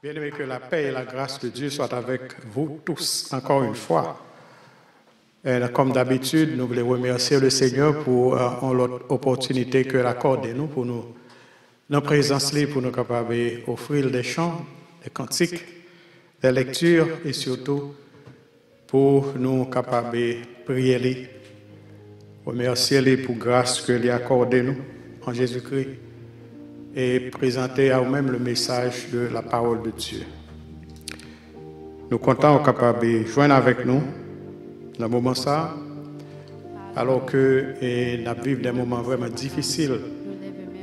Bien-aimés, que la paix et la grâce de Dieu soient avec vous tous, encore une fois. Et comme d'habitude, nous voulons remercier le Seigneur pour l'opportunité qu'il accorde nous, pour nous, notre présence libre, pour nous capables d'offrir des chants, des cantiques, des lectures et surtout pour nous capables de prier. Remercier les pour grâce que lui accordé nous en Jésus-Christ et présenter à vous-même le message de la parole de Dieu. Nous comptons capables de joindre avec nous dans le moment ça, alors que nous vivons des moments vraiment difficiles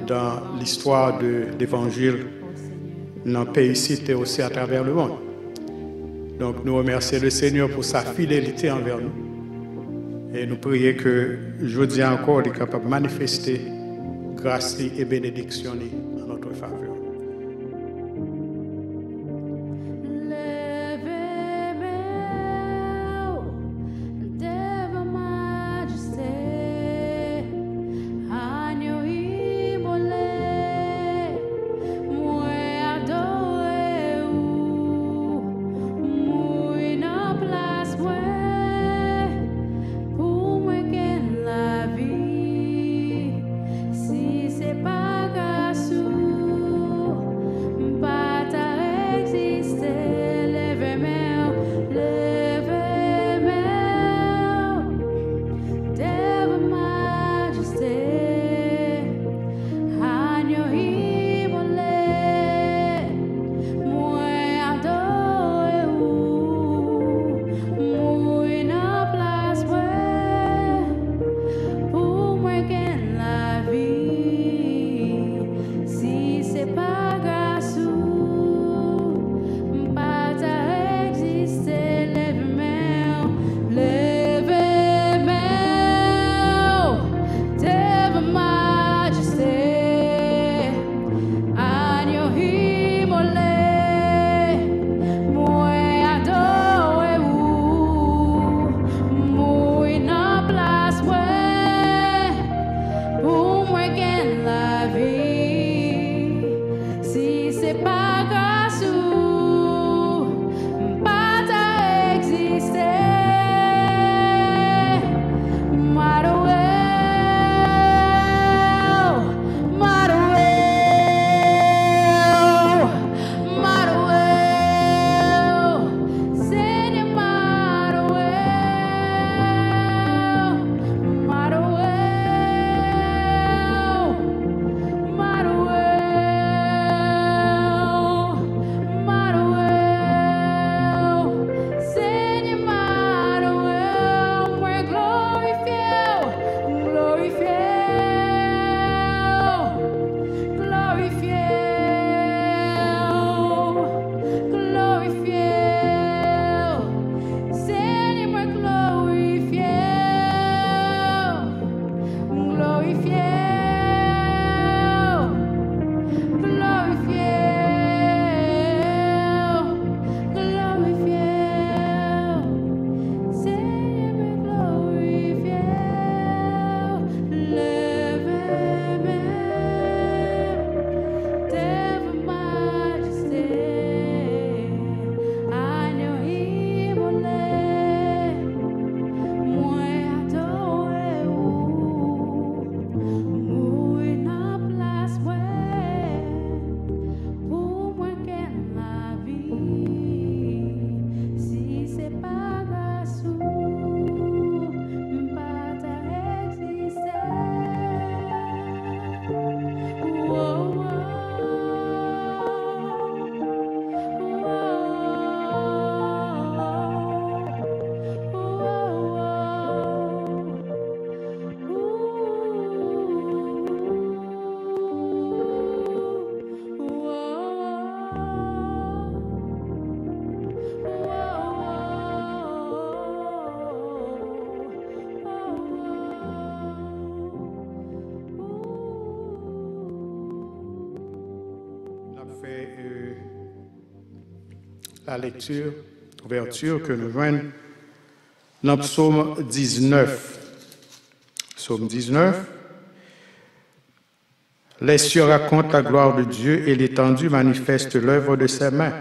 dans l'histoire de l'Évangile dans le pays ici et aussi à travers le monde. Donc nous remercions le Seigneur pour sa fidélité envers nous. Et nous prions que jeudi encore, il est capable de manifester grâce et bénédiction en notre faveur. La lecture, ouverture que nous joignons dans le psaume 19. Psaume 19. Les cieux racontent la gloire de Dieu et l'étendue manifeste l'œuvre de ses mains.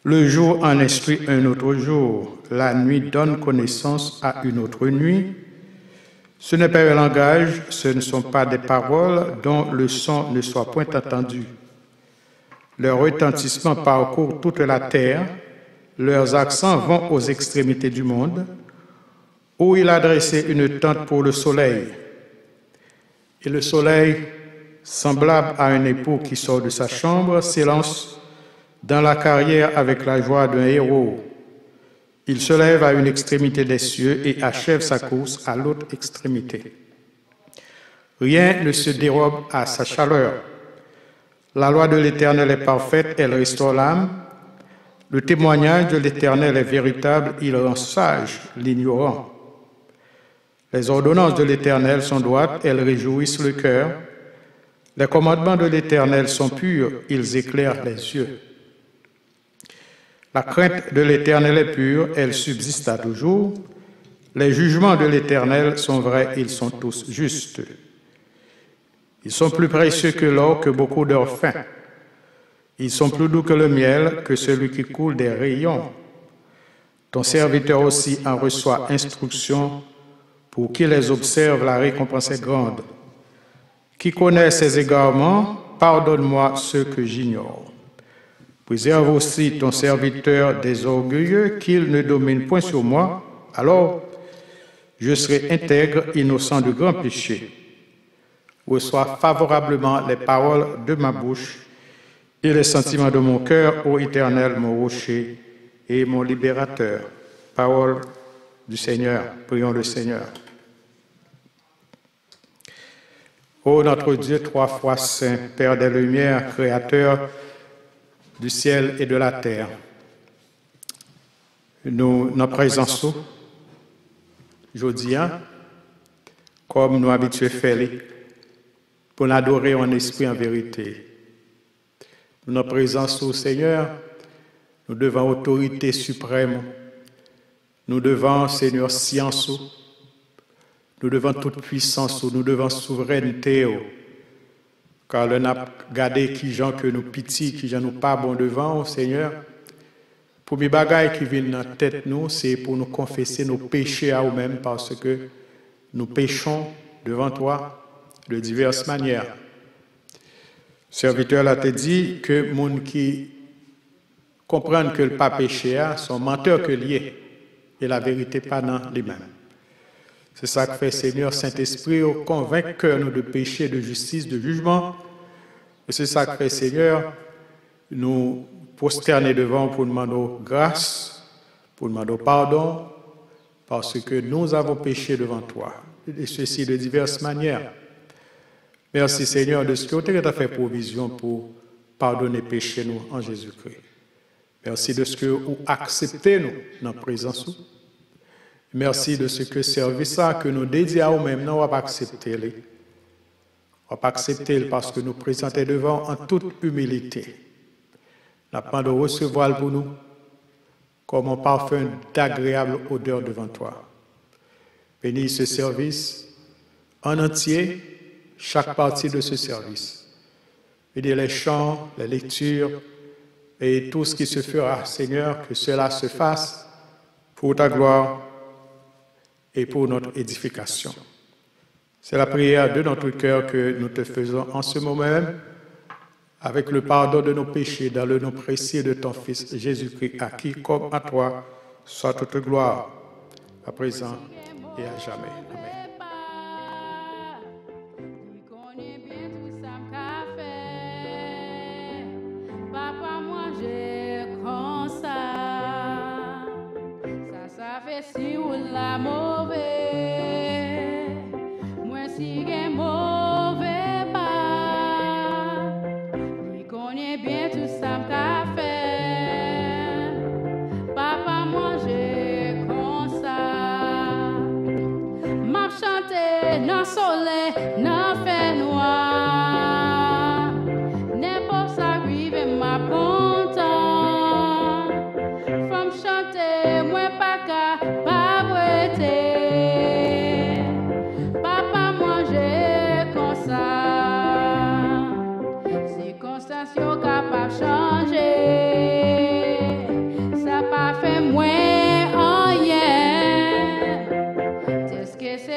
Le jour en instruit un autre jour, la nuit donne connaissance à une autre nuit. Ce n'est pas un langage, ce ne sont pas des paroles dont le son ne soit point entendu. Leur retentissement parcourt toute la terre, leurs accents vont aux extrémités du monde, où il a dressé une tente pour le soleil. Et le soleil, semblable à un époux qui sort de sa chambre, s'élance dans la carrière avec la joie d'un héros. Il se lève à une extrémité des cieux et achève sa course à l'autre extrémité. Rien ne se dérobe à sa chaleur. La loi de l'Éternel est parfaite, elle restaure l'âme. Le témoignage de l'Éternel est véritable, il rend sage l'ignorant. Les ordonnances de l'Éternel sont droites, elles réjouissent le cœur. Les commandements de l'Éternel sont purs, ils éclairent les yeux. La crainte de l'Éternel est pure, elle subsiste à toujours. Les jugements de l'Éternel sont vrais, ils sont tous justes. Ils sont plus précieux que l'or, que beaucoup d'or fin. Ils sont plus doux que le miel, que celui qui coule des rayons. Ton serviteur aussi en reçoit instruction. Pour qui les observe, la récompense est grande. Qui connaît ses égarements, pardonne-moi ceux que j'ignore. Préserve aussi ton serviteur des orgueilleux, qu'il ne domine point sur moi. Alors, je serai intègre, innocent de grands péchés. Reçois favorablement les paroles de ma bouche et les sentiments de mon cœur, ô Éternel, mon rocher et mon libérateur. Parole du Seigneur. Prions le Seigneur. Ô notre Dieu, trois fois saint, Père des Lumières, Créateur du ciel et de la terre, nous, notre présence, aujourd'hui, comme nous habitués faire, pour l'adorer en esprit, en vérité. Notre présence au Seigneur, nous devons autorité suprême, nous devons, Seigneur, science, nous devons toute puissance, nous devons souveraineté, car le n'a gardé qui gens que nous pitié, qui gens nous pas bon devant, Seigneur. Pour mes bagailles qui viennent dans la tête, nous, c'est pour nous confesser nos péchés à nous-mêmes, parce que nous péchons devant toi de diverses manières. Serviteur l'a te dit que les gens qui comprennent que le pas péché sont menteurs que liés et la vérité pas dans les mêmes. C'est ça que fait Seigneur Saint-Esprit, convaincre nous de péché, de justice, de jugement. Et c'est ça que fait Seigneur, nous prosterner devant pour demander grâce, pour demander pardon, parce que nous avons péché devant toi. Et ceci de diverses manières. Merci Seigneur de ce que tu as fait provision pour pardonner péché nous en Jésus-Christ. Merci de ce que vous acceptez nous dans la présence. Merci de ce que service ça que nous dédions à nous-mêmes, nous ne pas accepter. On va pas accepter parce que nous présentons devant en toute humilité. Nous avons de recevoir pour nous comme un parfum d'agréable odeur devant toi. Bénis ce service en entier, chaque partie de ce service. Bénis les chants, les lectures et tout ce qui se fera, Seigneur, que cela se fasse pour ta gloire et pour notre édification. C'est la prière de notre cœur que nous te faisons en ce moment même, avec le pardon de nos péchés, dans le nom précieux de ton Fils Jésus-Christ, à qui, comme à toi, soit toute gloire, à présent et à jamais. Amen. Si ou la mauvais, moi si gen mauvais pas, il connaît bien tout ça qu'a fait. Papa manger comme ça, m'a chanté dans soleil, dans fait noir, n'importe ça arrive m'a content, femme chanter moi pas qu'à Papa manger comme ça.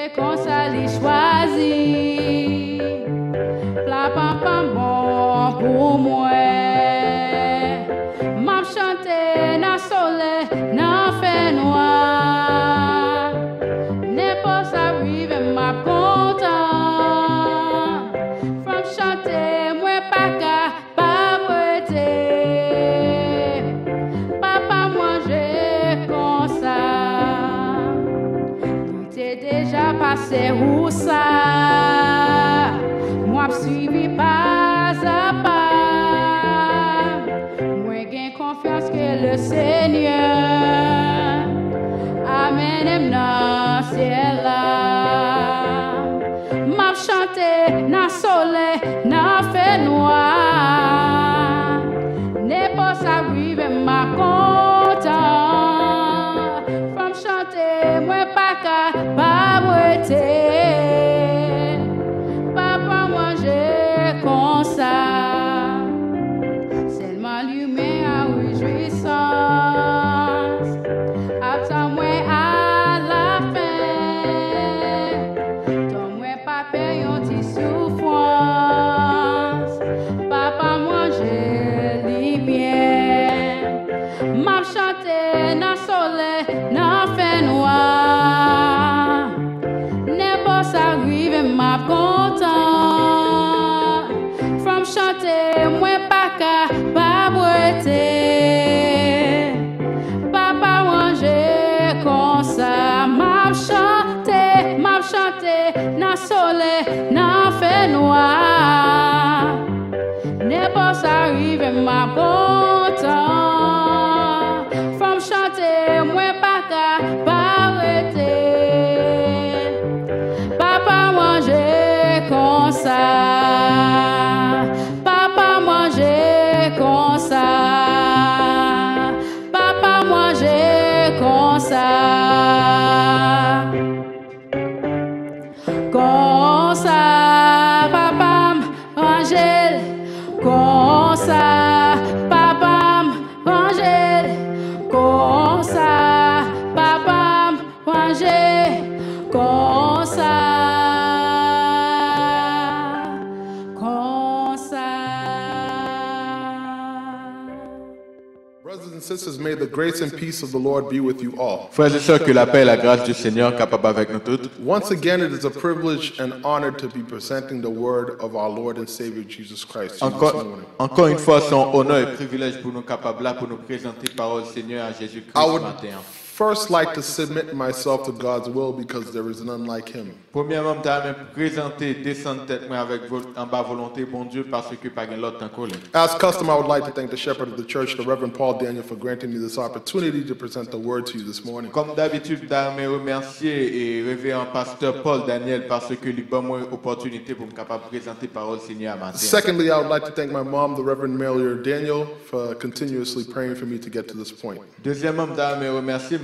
c'est qu'on s'allait choisir. La papa bon pour moi. M'a chanté dans soleil, dans fait noir. N'est pas arrivé, m'a content. From chanter, moi pas capable. Papa, moi j'ai comme ça. Tout est déjà passé où ça. Moi suivi pas à pas. Moi j'ai confiance que le Seigneur amène dans ciel là. M'a chanté dans soleil, dans fait noir. N'est pas arrivé m'a content. Femme chanter, moi pas capable. Papa, moi j'ai comme ça. Seulement l'humain a réjouissance. Après moi à la fin. Ton moi pas paye une petite souffrance. Papa, moi j'ai li bien. M'a chanté dans soleil, dans fait noir. N'est pas arrivé m'a content. From chanter, moi pas capable. Papa, moi j'ai comme ça. M'a chanté dans soleil, dans fait noir. N'est pas arrivé m'a content. From chanter, moi pas capable. Papa, moi j'ai comme ça. Papa, moi j'ai comme ça. Papa, moi j'ai comme ça. Comme ça, papa, Angèle. Comme ça, papa, Angèle. Comme ça, papa, Angèle. Comme ça. Comme ça. Brothers and sisters, may the grace and peace of the Lord be with you all. Frères et sœurs, que la paix et la grâce du Seigneur capable avec nous toutes. Once again, it is a privilege and honor to be presenting the word of our Lord and Savior Jesus Christ to you this morning. Encore une fois, c'est un honneur et privilège pour nous capables là pour nous présenter parole Seigneur à Jésus-Christ I ce would matin. first like to submit myself to God's will because there is none like Him. Premièrement, je vais me présenter, descendre tête moi avec en bas volonté, bon Dieu, parce que pas de l'autre encore. As custom, I would like to thank the shepherd of the church, the Reverend Paul Daniel, for granting me this opportunity to present the word to you this morning. Comme d'habitude, je vais remercier et révérend pasteur Paul Daniel parce que lui donne moi opportunité pour me capable présenter parole Seigneur à matin. Secondly, I would like to thank my mom, the Reverend Melior Daniel, for continuously praying for me to get to this point. Deuxièmement, je vais remercier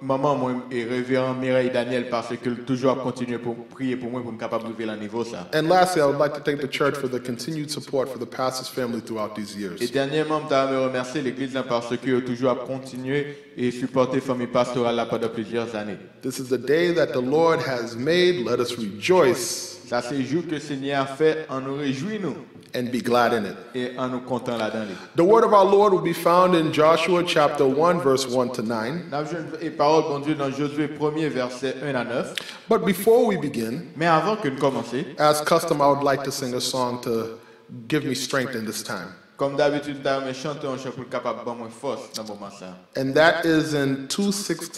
maman et révérend Mireille Daniel parce que toujours continue pour prier pour moi pour me capable de arriver à niveau ça. And lastly, I would like to thank the church for the continued support for the pastor's family throughout these years. Et dernièrement, je vais remercier l'église parce que toujours continué et supporter la famille pastorale là pendant plusieurs années. This is the day that the Lord has made. Let us rejoice Ça c'est le jour que le Seigneur a fait, on nous réjouit nous and be glad in it. et on nous content là-dedans. The word of our Lord will be found in Joshua chapter 1, verse 1 to 9. Nous avons une parole bon Dieu dans Josué 1er verset 1 à 9. But before we begin, Mais avant que nous commencions, as custom, I would like to sing a song to give me strength in this time. comme d'habitude, nous vais chanter un chant pour être capable de donner force dans ce moment ça. And that is in 216,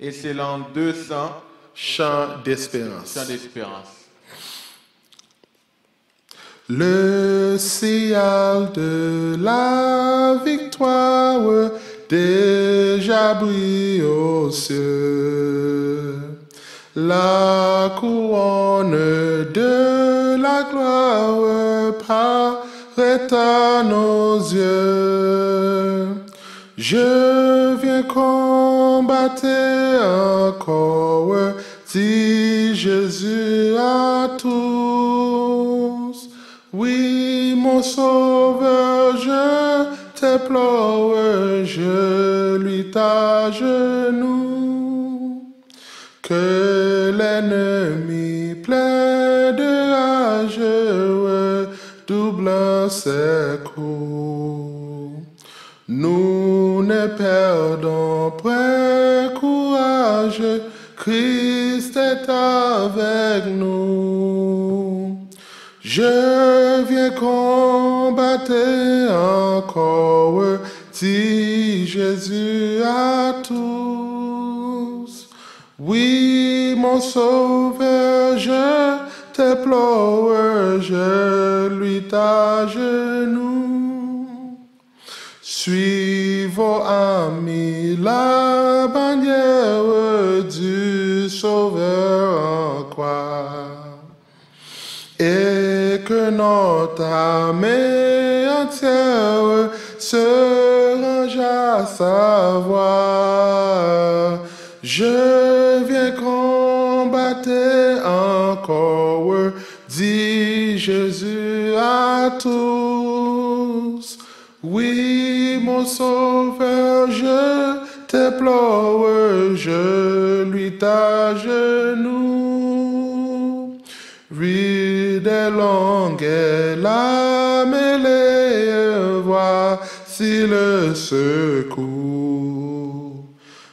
Et c'est l'an 200, Chant d'Espérance. chant d'espérance. Le signal de la victoire déjà brille aux cieux. La couronne de la gloire paraît à nos yeux. Je viens combattre encore, dit Jésus à tous. Oui, mon sauveur, je t'implore, je lui t'agenouille. Que l'ennemi plein de rage redouble ses coups. Nous ne perdons point courage, Christ est avec nous. Je viens combattre encore, dit Jésus à tous. Oui, mon sauveur, je t'implore, je lui t'agenouille. Suivons, amis, la bannière du Sauveur en croix, et que notre âme entière se range à sa voix. Je viens combattre encore, dit Jésus à tous. Oui, mon sauveur, je t'implore, je lui t'agenouille. Ride longue est la mêlée, voici le secours.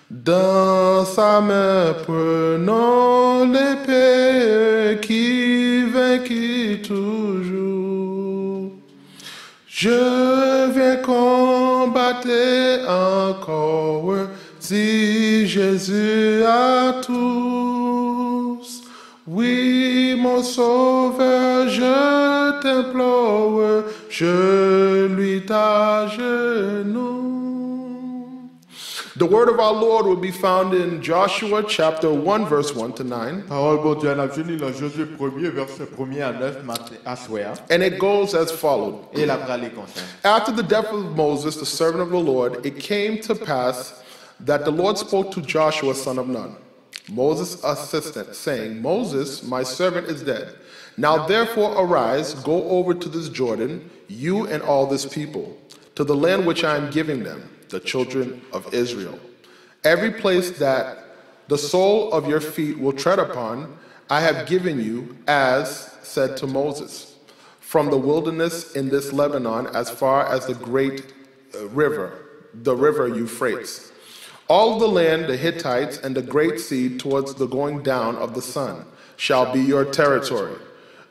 Dans sa main prenons l'épée qui vainquit toujours. Je viens combattre encore, dit Jésus à tous. Oui, mon sauveur, je t'implore, je lui t'agenouille. The word of our Lord will be found in Joshua chapter 1, verse 1 to 9. Parole bon Dieu, n'a venu dans Josué 1er, verset 1er à 9 à soir. And it goes as followed. Et la pralé comme ça. After the death of Moses, the servant of the Lord, it came to pass that the Lord spoke to Joshua, son of Nun, Moses' assistant, saying, Moses, my servant, is dead. Now therefore arise, go over to this Jordan, you and all this people, to the land which I am giving them, the children of Israel. Every place that the sole of your feet will tread upon, I have given you, as said to Moses, from the wilderness in this Lebanon as far as the great river, the river Euphrates. All the land, the Hittites, and the great sea towards the going down of the sun shall be your territory.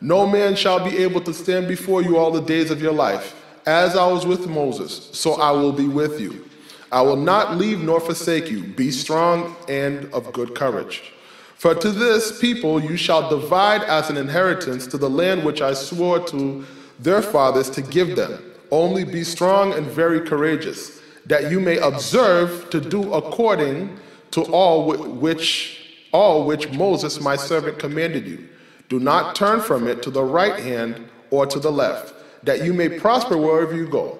No man shall be able to stand before you all the days of your life. As I was with Moses, so I will be with you. I will not leave nor forsake you. Be strong and of good courage. For to this people you shall divide as an inheritance to the land which I swore to their fathers to give them. Only be strong and very courageous, that you may observe to do according to all which Moses my servant commanded you. Do not turn from it to the right hand or to the left, that you may prosper wherever you go.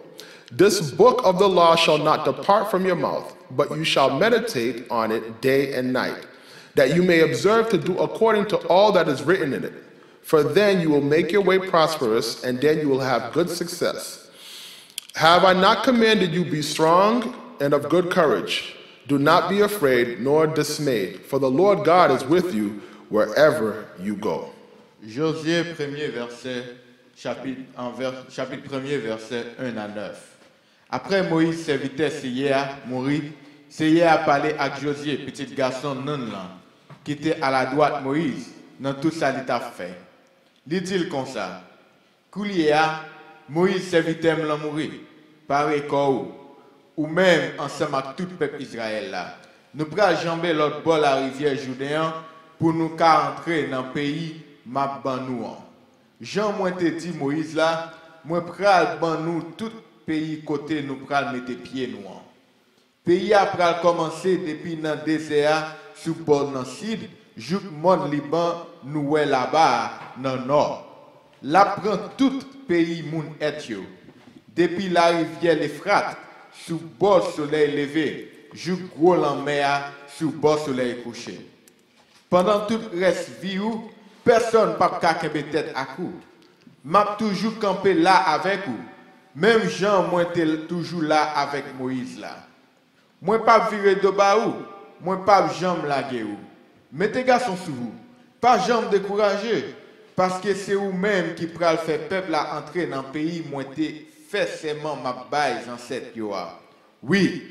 This book of the law shall not depart from your mouth, but you shall meditate on it day and night, that you may observe to do according to all that is written in it. For then you will make your way prosperous, and then you will have good success. Have I not commanded you, be strong and of good courage? Do not be afraid nor dismayed, for the Lord God is with you wherever you go. Josué 1er verset, chapitre 1er verset 1 à 9. Après Moïse serviteur Seigneur mourit, Seigneur a parlé avec Josué, petit garçon non là, qui était à la droite Moïse, dans tout ça qu'il a fait. Dit-il comme ça, Koulia, Moïse serviteur l'a mourir, par école, ou même ensemble avec tout le peuple Israël là. Nous prenons jamber l'autre bord de la rivière Jourdain pour nous entrer dans le pays Mabbanouan. Jean moi te dit Moïse là, moi pral ban nous tout pays côté nous pral mettre pied nous. Pays a pral commencer depuis dans désert sous bord dans sud, jusqu'au monde Liban nous est là-bas dans nord. Là prend tout pays moun et yo. Depuis la rivière l'Euphrate sous bord soleil levé, jusqu'au la mer sous bord soleil couché. Pendant tout reste vie ou personne pas ka kembe tête à cou. M'a toujours campé là avec vous. Même Jean moi était toujours là avec Moïse là. Moi pas viré de ba ou, moi pas jambe lagué ou. Mettez garçon sur vous. Pas jamais découragé. Parce que c'est vous-même qui pral faire peuple à entrer dans le pays moité fait seulement ma baille ancêtre yo a. Oui,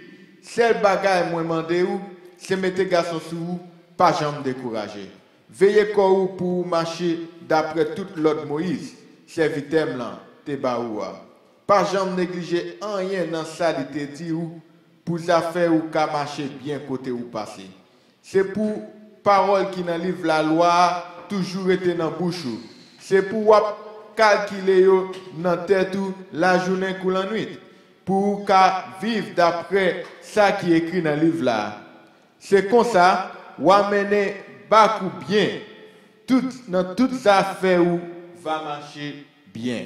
seul bagaille moi mandé ou, c'est mettre garçon sur vous, pas jamais découragé. Veillez quoi pour marcher d'après toute l'ordre Moïse, serviteur là, te baoua. Pas jamais négliger rien dans ça de te dit ou pour ça faire ou ka marcher bien côté ou passer. C'est pour parole qui dans livre la loi toujours été dans bouche. C'est pour calculer yo dans tête ou la journée ou la nuit pour ka vivre d'après ça qui est écrit dans livre là. C'est comme ça ou amener beaucoup bien dans toutes affaires où va marcher bien.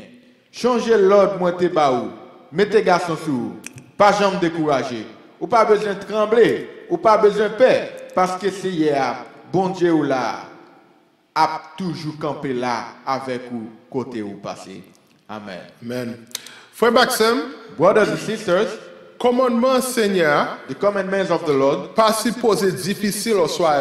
Changez l'ordre moi te baou. Mettez garçon sur vous. Pas jamais décourager. Ou pas besoin de trembler, ou pas besoin de peur parce que c'est hier bon Dieu ou là a toujours campé là avec vous côté ou passé. Amen. Amen. Frère Maxime, Brothers and sisters, commandement Seigneur, the commandments of the Lord pas supposé difficile au soir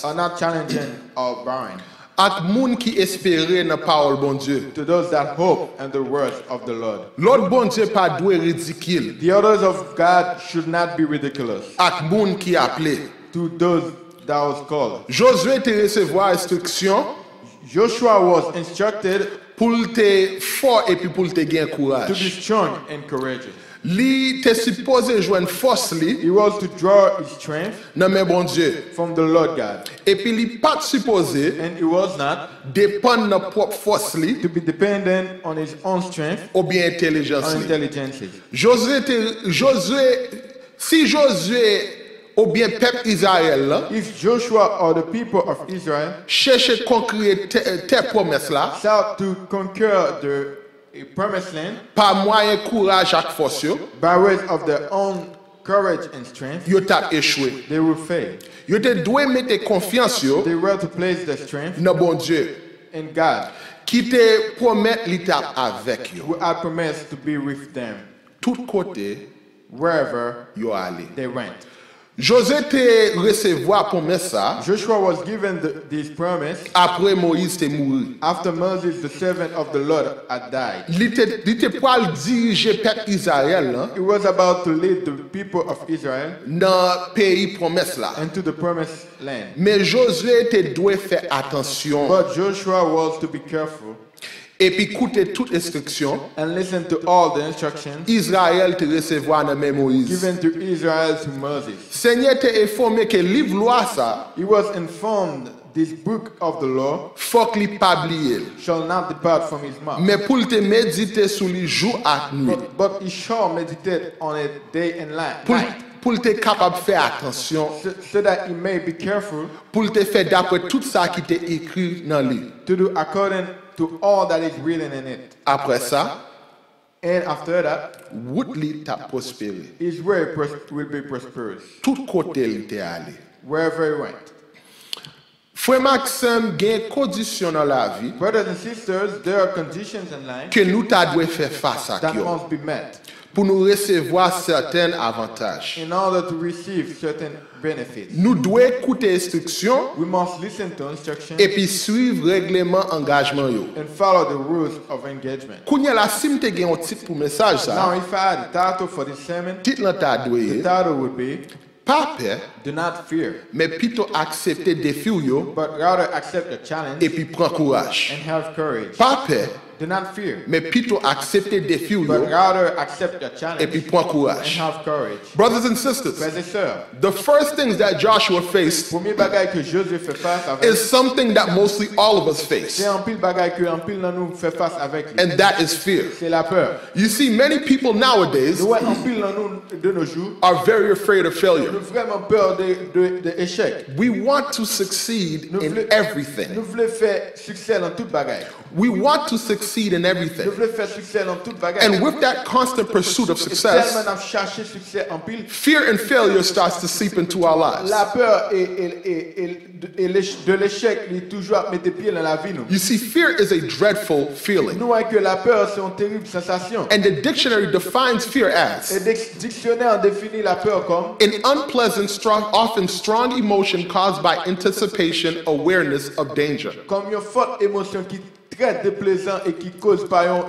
are not challenging or barren ak moun qui espérait dans parole bon Dieu. to those that hope in the words of the Lord. L'autre bon Dieu pas doué ridicule The orders of God should not be ridiculous ak moun qui appelé. to those that was called. Josué te recevoir instruction Joshua was instructed pour te fort et puis pour te gagner to be courage. strong and courageous. Li te supposé joindre force li He was to draw his strength dans mes bon Dieu. from the Lord God. Et puis li pas supposé And he was not dépendre de propre force li to be dependent on his own strength ou bien intelligence or li. intelligence. Si Josué ou bien peuple Israël là If Joshua or the people of Israel cherche conquérir tes promesses là sought to conquer the promised land par moyen courage ak force yo, by ways of their own courage and strength, yo t'a échoué. they will fail. Yo te doit mettre confiance yo They were to place their strength dans bon Dieu in God, qui te promet li t'a avec yo. who had promised to be with them Tout côté wherever yo allé. they went. Josué te recevoir promesse ça Joshua was given this promise après Moïse te mouru. after Moses, the servant of the Lord, had died. Li te pral diriger peuple Israël là He was about to lead the people of Israel dans pays promesse là. into the promised land. Mais Josué te doit faire attention But Joshua was to be careful et puis écouter toute instruction. and listen to all the instructions Israël te recevoir dans main Moïse. given to Israel to Moses. Seigneur te informé que livre loi ça He was informed this book of the law faut que li pas oublier. shall not depart from his mouth, Mais pour te méditer sur les jour et nuit. but he shall meditate on it day and night, Pour te capable faire attention, so that he may be careful pour te faire d'après tout ça qui t'est écrit dans le livre. to do according to all that is written in it. Après ça, And after that, route li t'a prospéré. his way will be prosperous Tout côté li t'est allé. wherever he went. Frère Maxime, il y a une condition dans la vie Brothers and sisters, there are conditions in life que nous devons faire face à that qui must be met pour nous recevoir certains avantages. in order to receive certain benefits. Nous devons écouter instruction We must listen to instructions et puis suivre règlement engagement yo. and follow the rules of engagement. Kounya la sim te gen un titre pour message Now, ça. if I had a title for this sermon, Titre là ta the doué. title would be Pas peur, Do Not Fear, mais plutôt accepter défi yo but rather accept the challenge et puis prends courage. and have courage. Pas peur, Do not fear, mais plutôt accepter défi yo but rather accept the et challenge puis prends and courage. have courage. Brothers and sisters, Frères et sœurs, the first things that Joshua faced premier bagay que Josué fait face avec, is something that mostly all of us face, c'est un pile bagay que un pile dans nous fait face avec lui. and that is fear. C'est la peur. You see, many people nowadays Nous voyons un pile dans nous de nos jours, are very afraid of nous failure. avons vraiment peur de échec. We want to succeed in everything. Nous voulons faire succès dans toute bagaille. We want to succeed succeed in Je everything. voulais faire succès dans toute bagaille. And with that constant pursuit of Et success, tellement on a cherché succès en pile. fear and failure starts to seep into our lives. La peur de l'échec, il est toujours à mettre pied dans la vie. Nous, You see, fear is a dreadful feeling. nous que la peur, c'est une terrible sensation. And the dictionary defines fear Et as le dictionnaire définit la peur comme an unpleasant, often strong emotion caused by anticipation, awareness of danger. une forte émotion qui est très déplaisant et qui cause par un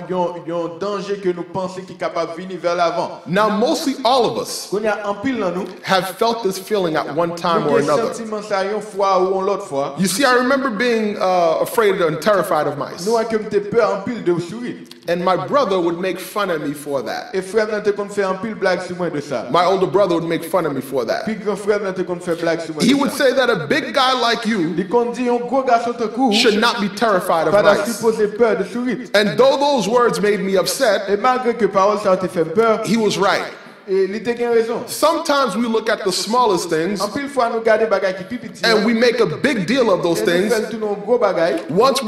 danger que nous pensons qui est capable de venir vers l'avant. Now, mostly all of us Qu'on y a en pile dans nous, have felt this feeling at one time nous or avons another. sentiment ça une fois ou l'autre fois. You see, I remember being afraid and terrified of mice. Nous avons peur en pile de souris. And my brother would make fun of me for that. Et frère n'a te fait en pile blague sur moi de ça. My older brother would make fun of me for that. Puis grand frère n'a te fait blague sur moi He de would ça. say that a big guy like you Il dit un gros garçon te court, should not be terrified of pas mice. supposer peur de souris. And though those words made me upset, Et malgré que parole ça te fait peur, he was right. et il te gagne raison. Sometimes we look at the smallest things En pile fois nous garder bagaille qui petit and we make a big deal of those et nous things faisons tout nos gros bagaille. once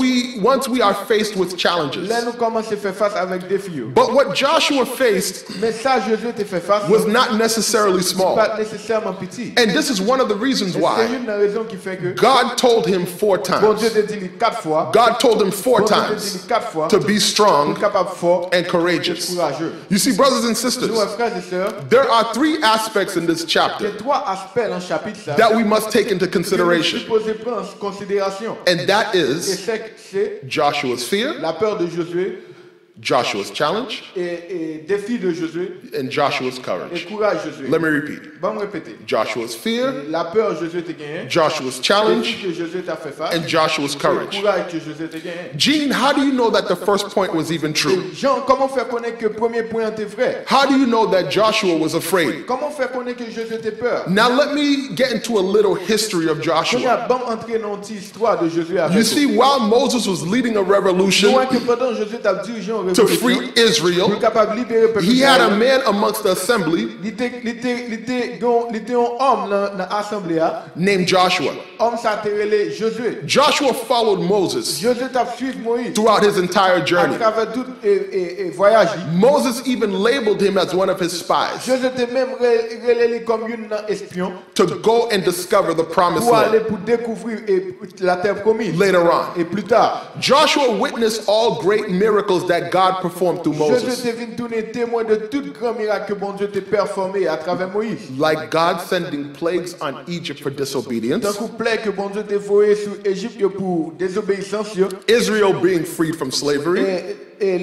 we are faced with challenges. Là nous commençons à faire face avec des défis. But what Joshua faced Mais ça Jésus te fait face was not necessarily small. pas nécessairement petit. And this is one of the reasons C'est why une raison qui fait que God told him 4 bon Dieu times. te dit 4 fois, God told him 4 bon Dieu te times dit 4 fois, to be pour strong être capable fort and et courageous. courageux. You see, brothers and Nous, sisters, frères et sœurs, there are 3 aspects in this il y a chapter 3 aspects dans le chapitre là that we must take into que nous consideration. supposons prendre en considération. And that Et is c'est Joshua's fear, la peur de Josué Joshua's challenge, et défi de Josué and Joshua's et courage. courage Josué. Let me repeat. Bon, me répéter. Joshua's fear, La peur Josué te gagné, Joshua's défi challenge, que Josué t'a fait face, and Joshua's et courage. courage que Josué te gagné. Gene, how do you know that the first point was even true? Jean, comment faire connaître que le premier point était vrai? How do you know that Joshua was afraid? Comment faire connaître que Josué était peur? Now let me get into a little history of On a Joshua. bon entrer dans une petite histoire de Josué You avec see, while Moses was leading a revolution nous. Que pendant Josué t'a dirigé en to révolution, free pour Israel, capable de libérer le peuple he had a d'Israël. man amongst the assembly Il était un homme dans l'assemblée. named Joshua. Homme s'appelait Josué. Joshua followed Moses Josué t'a suivi Moïse throughout his entire à journey. travers tout voyage. Moses even labeled him as one of his spies Josué t'a même relé comme un espion to go and discover the promised pour aller land pour découvrir la terre promise. later on. Et plus tard, Joshua witnessed all great miracles that God performed through Josué Moses, t'est venu tourner témoin de tout grand miracle que bon Dieu t'a performé à travers Moïse. like God sending plagues on Egypt for Tant disobedience, qu'on plaît que bon Dieu t'a envoyé sur Égypte pour désobéissance Israel being freed from slavery, et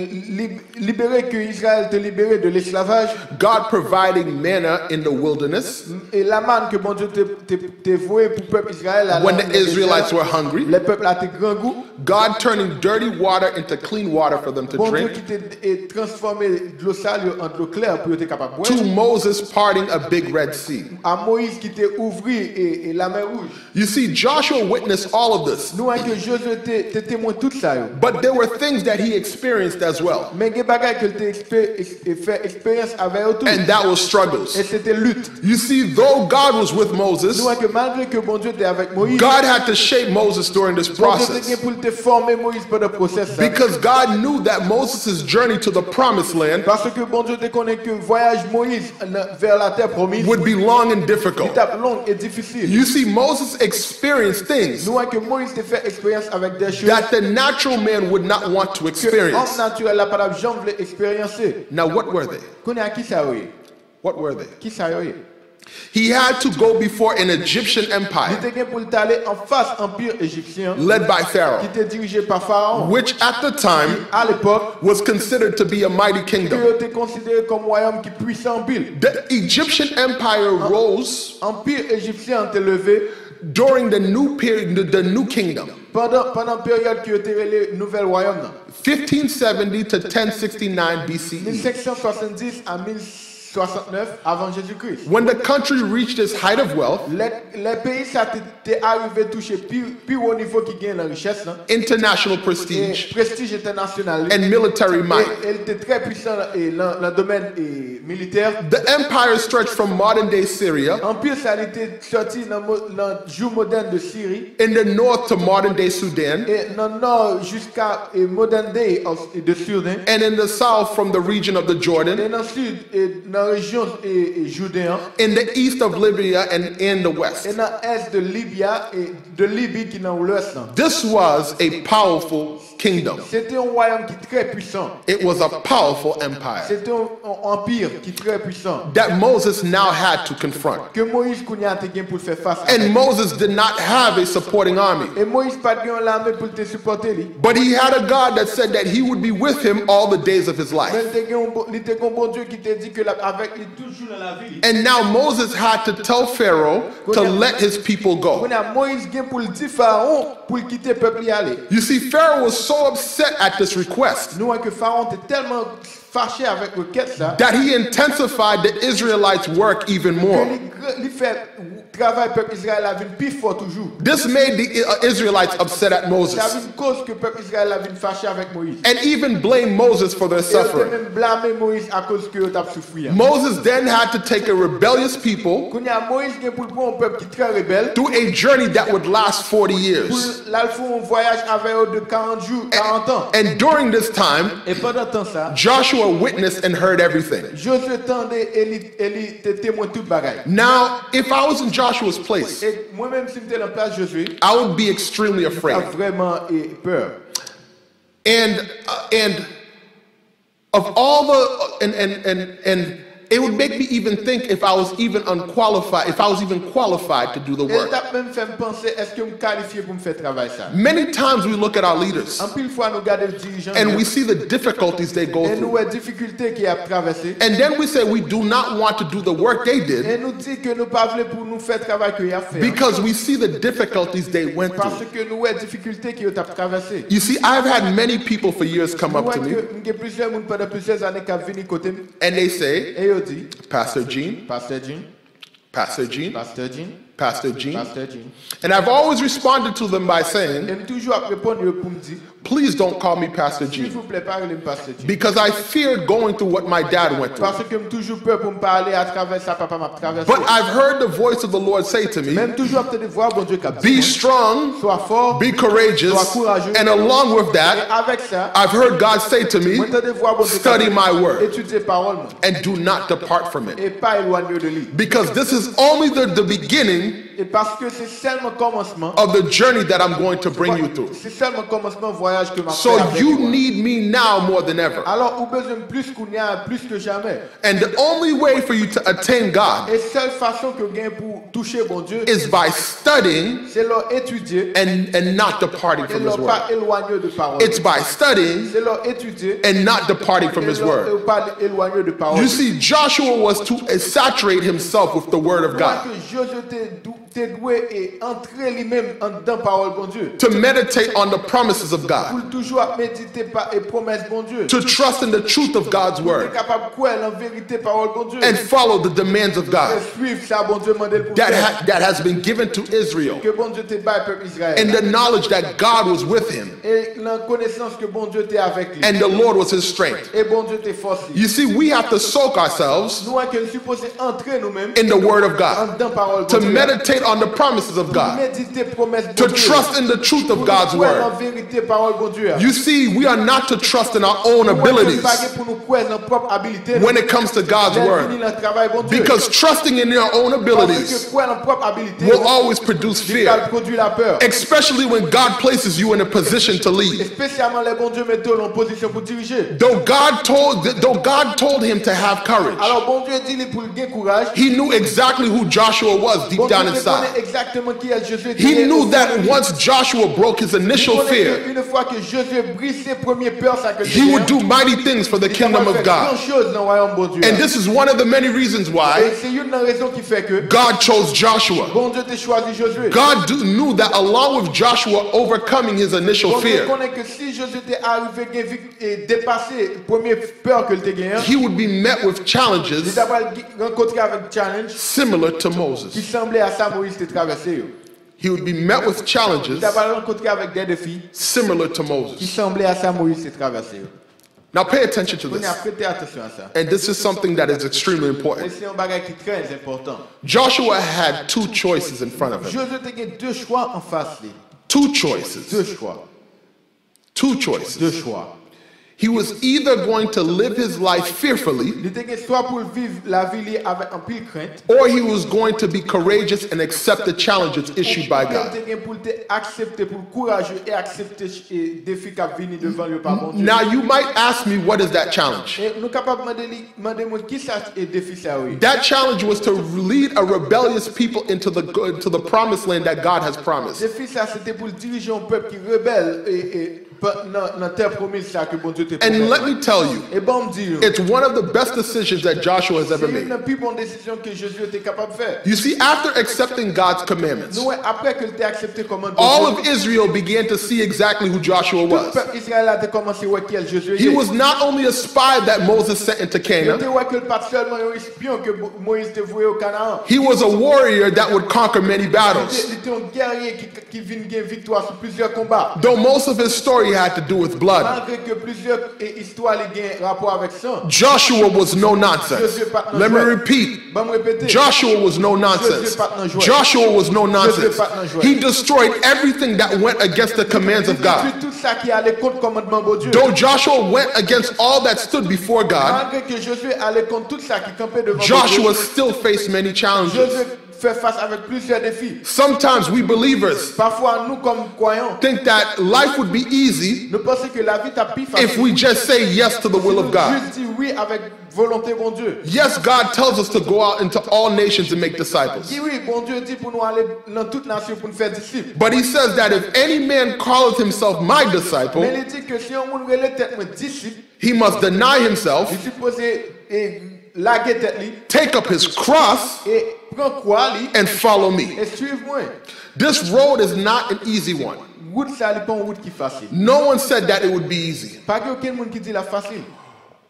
libérer que Israël te libéré de l'esclavage God providing manna in the wilderness et la manne que bon Dieu t'a envoyé pour le peuple Israël à when the Israelites were hungry, les peuples à tes grand goût. God turning dirty water into clean water for them to Bon Dieu drink, qui t'a transformé de l'eau sale en de l'eau claire pour être capable de boire. to Moses parting a big Red Sea. À Moïse qui t'a ouvert et la mer rouge. You see, Joshua witnessed all of this, Nous que Josué t'a témoin tout ça. but there were things that he experienced as well, Mais il y a des bagages que t'a fait expérience avec eux tout. and that was Et struggles. c'était lutte. You see, though God was with Moses, Nous que malgré que bon Dieu était avec Moïse, God had to shape Moses during this bon Dieu t'a process pour te former Moïse pendant le processus. because God knew that Moses' journey to the promised land Parce que bon Dieu te connaît que voyage Moïse vers la terre promise, would be long and difficult. étape longue et difficile. You see, Moses experienced things Nous que Moïse t'a fait expérience avec des choses that the natural man would not want to que l'homme experience. naturel n'a pas jamais voulu expériencer. Now, what were they? Connais à qui ça y est? What were they? Qui ça y est? He had to go before an Egyptian Il empire était pour aller en face empire égyptien led by qui Pharaoh, était dirigé par Pharaon. which at the time À l'époque, was considered to be a mighty qui kingdom. était considéré comme royaume qui puissant en pile. The Egyptian empire rose Empire égyptien était levé during the new period, the new kingdom, pendant période qui était le nouvel royaume. 1570 to 1069 BCE. 1570 à 69 avant Jésus-Christ. when the country reached its height of wealth, Les pays ça t'est arrivé toucher plus haut niveau qui gagne la richesse là. international Et prestige, prestige international. and military might. Et elle était très puissant dans le domaine militaire. The empire stretched from modern-day Syria Empire ça a été sorti dans le jour moderne de Syrie in the north to modern-day Sudan, et dans le nord jusqu'à modern day de Soudan and in the south from the region of the et Jordan, dans le sud et dans la région Judéen in the east of Libya, and in the et west. dans l'est de Libya et de Libye qui est dans l'ouest là. This was a powerful kingdom. C'était un royaume qui est très puissant. It was a powerful empire C'était un empire qui est très puissant that Moses now had to confront. que Moïse Kounia te gen pour faire face à. And Moses did not have a supporting army, Et Moïse pas gen l'armée pour te supporter lui. but he had a God that said that he would be with him all the days of his Mais life. il te gen bon Dieu qui te dit que avec lui toujours dans la vie. And now Moses had to tell Pharaoh to let his people go. On a Moïse gen pour le dire Pharaon pour quitter peuple y aller. You see, Pharaoh was so upset at this request Nous que Pharaon était tellement fâché avec requête ça that he intensified the Israelites' work even more. que il fait travail peuple Israël a vu plus fort toujours. This made the Israelites upset at C'est Moses une cause que peuple Israël a vu fâché avec Moïse. and even blame Moses for their Et il suffering. même blâmé Moïse à cause que il a souffert. Moses then had to take a rebellious people Quand il y a Moïse qui pour prendre un peuple qui est très rebelle, through a journey that would last 40 pour years. là il faut un voyage avec eux de 40 jours, 40 ans. And during this time, Et pendant temps ça, Joshua witnessed and heard everything. Josué tendait et il te témoin toute bagaille. Now, if I was in Joshua's place, Et moi-même si j'étais en place de Josué, I would be extremely j'ai afraid. vraiment peur. And of all the and it would make me even think if I was even unqualified, if I was even qualified to do the Et work. ça même fait me penser, est-ce que je me qualifie pour me faire travailler ça? Many times we look at our leaders En pile fois nous regardons les dirigeants and we see the difficulties they go et nous through. voyons les difficultés qu'ils ont traversées. And then we say we do not want to do the work they did Et nous dit que nous pas voulons pour nous faire travail qu'ils ont fait. because we see the difficulties they went Parce through. que nous voyons les difficultés qu'ils ont traversées. You see, I've had many people for years come Nous up to voyons me que nous avons plusieurs personnes pendant plusieurs années qui ont venu côté moi. and they say, Et ils dit, Pastor Gene, Pasteur Jean, Pastor Gene, Pasteur Jean, Pastor Gene. Pasteur Jean. And I've always responded to them by saying, Et me toujours à répondre pour me dire, please don't call me Pastor s'il Gene, vous plaît, parlez-moi Pasteur Jean. because I feared going through what my dad went through. Parce que me toujours peur pour me parler à travers ça, papa m'a traversé. But I've heard the voice of the Lord say to me, Même toujours à te voir, bon Dieu, cap. be strong, Sois fort. be courageous, and along with Et that, avec ça, I've heard God say to me, moi te voir, bon Dieu, study my word étudier parole, moi. and do not depart from it. Et pas éloigner de lui. Because this is only the beginning Et parce que c'est seulement commencement. of the journey that I'm going to bring you through. C'est seulement commencement voyage que m'a fait So avec you moi. need me now more than ever. Alors, ou besoin plus qu'on y a, plus que jamais. And the only way for you to attain God Et seule façon que gain pour toucher bon Dieu, is by studying c'est leur étudier and not departing et from leur His word. pas éloigner de parole. It's by studying C'est leur étudier and not departing from et His leur word. pas éloigner de parole. You see, Joshua was to saturate himself with the word of Moi God, que Josué t'es doué et entrer lui-même en dedans parole bon Dieu. to meditate on the promises of God, Pour toujours méditer par et promesses bon Dieu. to trust in the truth of God's T'es word, capable de croire en vérité parole bon Dieu. and follow the demands of Et God suivre ça bon Dieu mandé pour that, faire. that has been given to Israel, Que bon Dieu te baille peuple Israël. and the knowledge that God was with him Et la connaissance que bon Dieu t'est avec lui. and the Lord was his strength. Et bon Dieu t'est force. You see, we have to soak ourselves Nous que nous supposons entrer nous-mêmes in the word of en God, dedans parole to bon Dieu. meditate on the promises of God, Méditer promesses to bon Dieu. trust in the truth of Pour God's nous croire word. en vérité parole bon Dieu. You see, we are not to trust in our own Nous ne abilities pas pour nous croire en propre habilité. when it comes to God's word, Dans le travail bon Dieu. because trusting in your own Parce abilities que croire en propre habilité will always produce ça fear, produit la peur. especially when God places you in a position to Et lead. spécialement les bons Dieu mettent en position pour diriger. Though God told him to have courage, Alors bon Dieu dit pour le gain courage. he knew exactly who Joshua was deep Bon down Dieu inside. God. exactement qui est Josué. He knew that once Joshua broke his initial fear, Une fois que Josué brise ses premiers peurs, ça que he would do mighty things for the kingdom of God. And this is one of the many reasons why C'est une raison qui fait que God chose Joshua. bon Dieu t'a choisi Josué. God knew that along with Joshua overcoming his initial Bon Dieu fear, connaît que si Josué t'est arrivé et dépassé première peur que t'es gagné, he would be met with il challenges d'abord rencontré avec challenge similar to qui Moses. semblait à ça Moïse t'est traversé. He would be met with Il challenges d'abord rencontré avec des défis similar to qui Moses. semblaient à ça Moïse t'est traversé. Now pay attention to On a this. prêté attention à ça. And this is something that is extremely Et important. c'est un bagage qui est très important. Joshua had two choices in front of him. Josué t'a gagné deux choix en face lui. Two choices. Deux choix. Two Deux choices. choix. He was either going to live his life fearfully, Il t'a gagné soit pour vivre la vie avec un pile crainte, or he was going to be courageous and accept the challenges issued by il God. t'a gagné pour accepter, pour courageux et accepter les défis qui viennent devant lui par bon Dieu. Now you might ask me, what is that challenge? Et nous sommes capables de demander qui ça est défi ça oui. That challenge was to lead a rebellious people into the promised land that God has promised. Défi ça c'était pour diriger un peuple qui rebelle et dans terre promise ça que bon Dieu t'a And let me tell you, Et bon me dire, it's one of the best decisions that Joshua has ever c'est une made. des plus bonnes décisions que Jésus était capable de faire. You see, after accepting God's commandments, Nous, après que tu aies accepté comment all of Israel began to see exactly who Joshua tout le was. peuple Israël a commencé à voir qui est Jésus. He was not only a spy that Moses sent into Il Canaan, était que pas seulement un espion que Moïse te voué au Canaan. he was a warrior that would conquer many battles. Il était un guerrier qui vient gagner victoire sur plusieurs combats. Though most of his story had to do with blood, Malgré que plusieurs histoires ont rapport avec ça. Joshua was no nonsense. Let me repeat. Bon, me répéter. Joshua was no nonsense. Joshua was no nonsense. He destroyed everything that went against the commands of God. Tout ça qui allait contre commandement de Dieu. Though Joshua went against all that stood before God, Malgré que Josué allait contre tout ça qui campait devant Joshua Dieu. still faced many challenges. Josué fait face avec plusieurs défis. Sometimes we believers Parfois, nous comme croyants, think that life would be easy nous pensons que la vie t'a plus facile. if we just say yes to the will of God. Juste dire oui avec volonté bon Dieu. Yes, God tells us to go out into all nations and make disciples. Dis oui, bon Dieu dit pour nous aller dans toute nation pour nous faire disciples. But he says that if any man calleth himself my Mais disciple, il dit que si on veut relève tête moi disciple, he must deny himself, il suppose laguer tête li take up his cross, et prend quoi li and follow me. et suivre moi. This road is not an easy one. Route ça li pas une route qui facile. No one said that it would be easy. Pas que aucun monde qui dit la facile.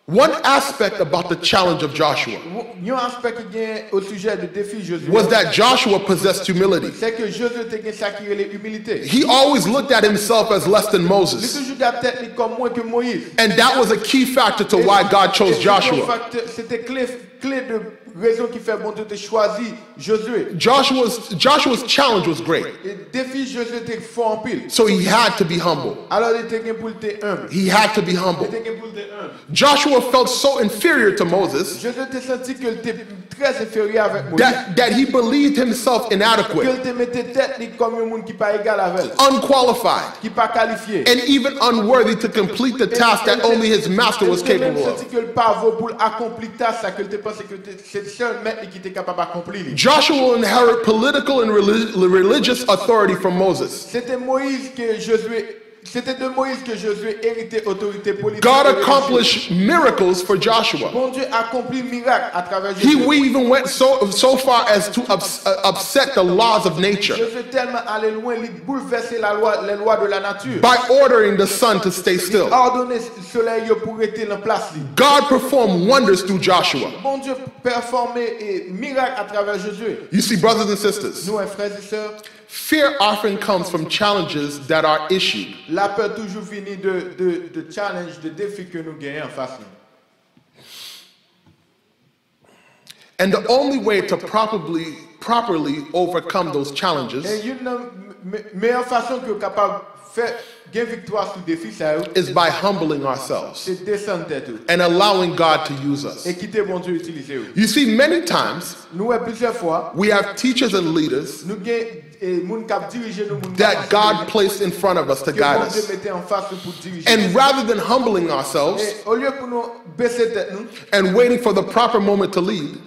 One aspect about the challenge of Joshua Il y a un aspect qui vient au sujet du défi Josué. was that Joshua possessed humility. C'est que Josué te gagne ça qui est l'humilité. He always looked at himself as less than Il Moses. toujours la tête li comme moins que Moïse. And that was a key factor to why God chose Joshua. C'était clé de raison qui fait bon Dieu te choisi Josué. Joshua's challenge was great. Et défi Josué était fort en pile. So he had to be humble. Alors il était pour te humble. He had to be Il humble. était pour te humble. Joshua felt so inferior to Moses Josué te senti que il était très inférieur avec Moïse. that he believed himself Que inadequate, il te mettait tête li comme un monde qui pas égal avec elle, unqualified, qui pas qualifié. and even unworthy to complete the task that only his master was Il te même capable senti of. que le pas vaut pour accomplir tâche ça que il te pensait que c'est le seul maître qui était capable d'accomplir. Joshua will inherit political and religious authority from Moses. C'était de Moïse que Josué héritait autorité politique. God et religieuse. accomplished miracles for Joshua. Bon Dieu accomplit miracle à travers He Josué. even went so far as to upset the laws of nature Josué tellement allé loin, il bouleversait les lois de la nature. by ordering the sun to stay still. Ordonner le soleil pour rester en place. God performed wonders through Joshua. Bon Dieu performait miracle à travers Josué. You see, brothers and sisters, Nous, frères et sœurs, fear often comes from challenges that are issued. la peur toujours finit de challenge, de défis que nous gagnons en face. And the only way to properly overcome those challenges Et une meilleure façon que capable de faire gagner victoire sur défi ça is by humbling ourselves c'est descendre tête and allowing God to use us. et quitter bon Dieu utiliser. You see, many times Nous plusieurs fois we have teachers and leaders nous gagnons moun cap diriger nous that God placed in front of us to que guide bon Dieu us. mettait en face pour diriger. And rather than humbling ourselves Et au lieu pour nous baisser tête nous and waiting for the proper moment to lead,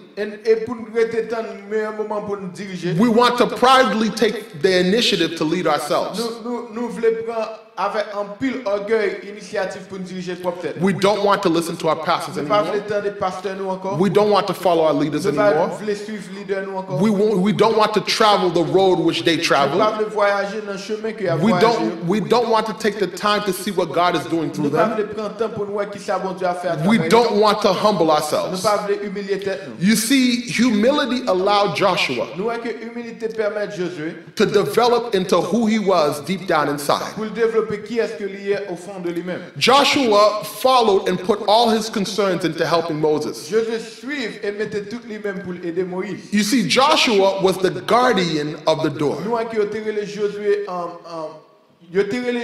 Et pour nous rester dans le meilleur moment pour nous diriger, We want to proudly take the initiative to lead ourselves. nous voulons prendre avec un pile orgueil initiative pour nous diriger propre tête. We don't want to listen to our pastors Nous ne pas anymore. temps des pasteurs nous encore. We don't want to follow our leaders Nous ne pas anymore. suivre leader nous encore. We don't want to travel the road which they Nous travel. pas voyager dans le chemin que a We voyagé. don't want to take the time to see what God is doing through Nous pas them. prendre temps pour nous voir qui ça bon Dieu a fait à We travers don't nous. want to humble Nous ourselves. pas humilier tête nous. You see, humility allowed Joshua Nous voyons que humilité permet Josué to develop into who he was deep down inside. pour développer qui est-ce que lié au fond de lui-même. Joshua followed and put all his concerns into helping Moses. Josué suivre et mettait tout lui-même pour aider Moïse. You see, Joshua was the guardian of the door. Nous voyons que tiré les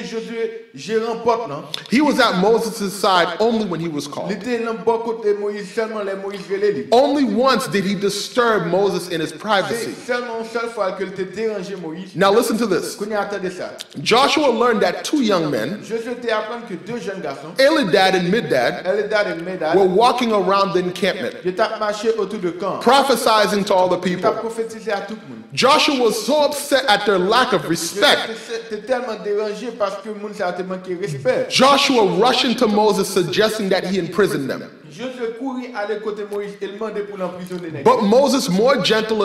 Josué gérant porte là. He was at Moses' side only when he was Il called. était dans bon côté Moïse seulement les Moïse relais lui. Only once did he disturb Moses in his C'est privacy. seulement une seule fois qu'il était dérangé Moïse. Now listen to this. Qu'on y attendait ça. Joshua learned that two young men, Josué te apprendre que deux jeunes garçons, Eldad and Medad, Eldad et Medad, were walking around the encampment, ils ont marché autour de camp. prophesying to all the Ils ont people. prophétisé à tout le monde. Joshua was so upset at their lack of respect. T'es tellement dérangé parce que le monde s'est manqué respect. Joshua rushed into Moses, suggesting that he imprison them. Josué courit à côté de Moïse et demandait pour l'emprisonner. But Moses, more gentle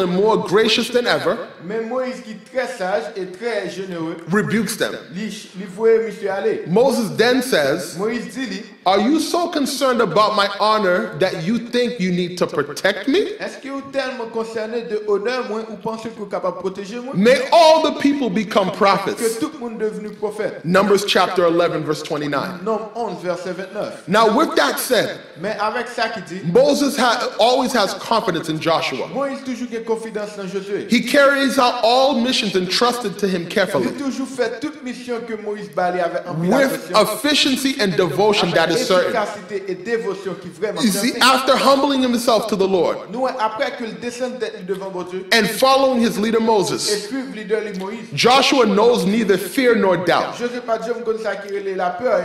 and more gracious than ever, Mais Moïse, qui est très sage et très généreux, rebukes them. il voyait monsieur aller. Moses then says, Moïse dit, "Are you so concerned about my honor that you think you need to protect me? est-ce que vous êtes tellement concerné de honneur, moi, ou pensez que vous êtes capable de protéger moi? May all the people become Que prophets." tout le monde est devenu prophète. Numbers chapter 11, verse 29. Nombre 11, verset 29. Now, with that said, Mais avec ça qui dit, Moses always has confidence in Joshua. Moïse toujours a confiance dans Josué. He carries out all missions entrusted to him carefully, Il toujours fait toute mission que Moïse balait avec with efficiency and devotion that is certain. efficacité et dévotion qui vraiment You see, certain. after humbling himself to the Lord Nous, après qu'il descende devant mon Dieu and following his leader et Moses, suivre le leader de Moïse, Joshua knows neither fear nor doubt. je ne sais pas Dieu me connaît ça qui est la peur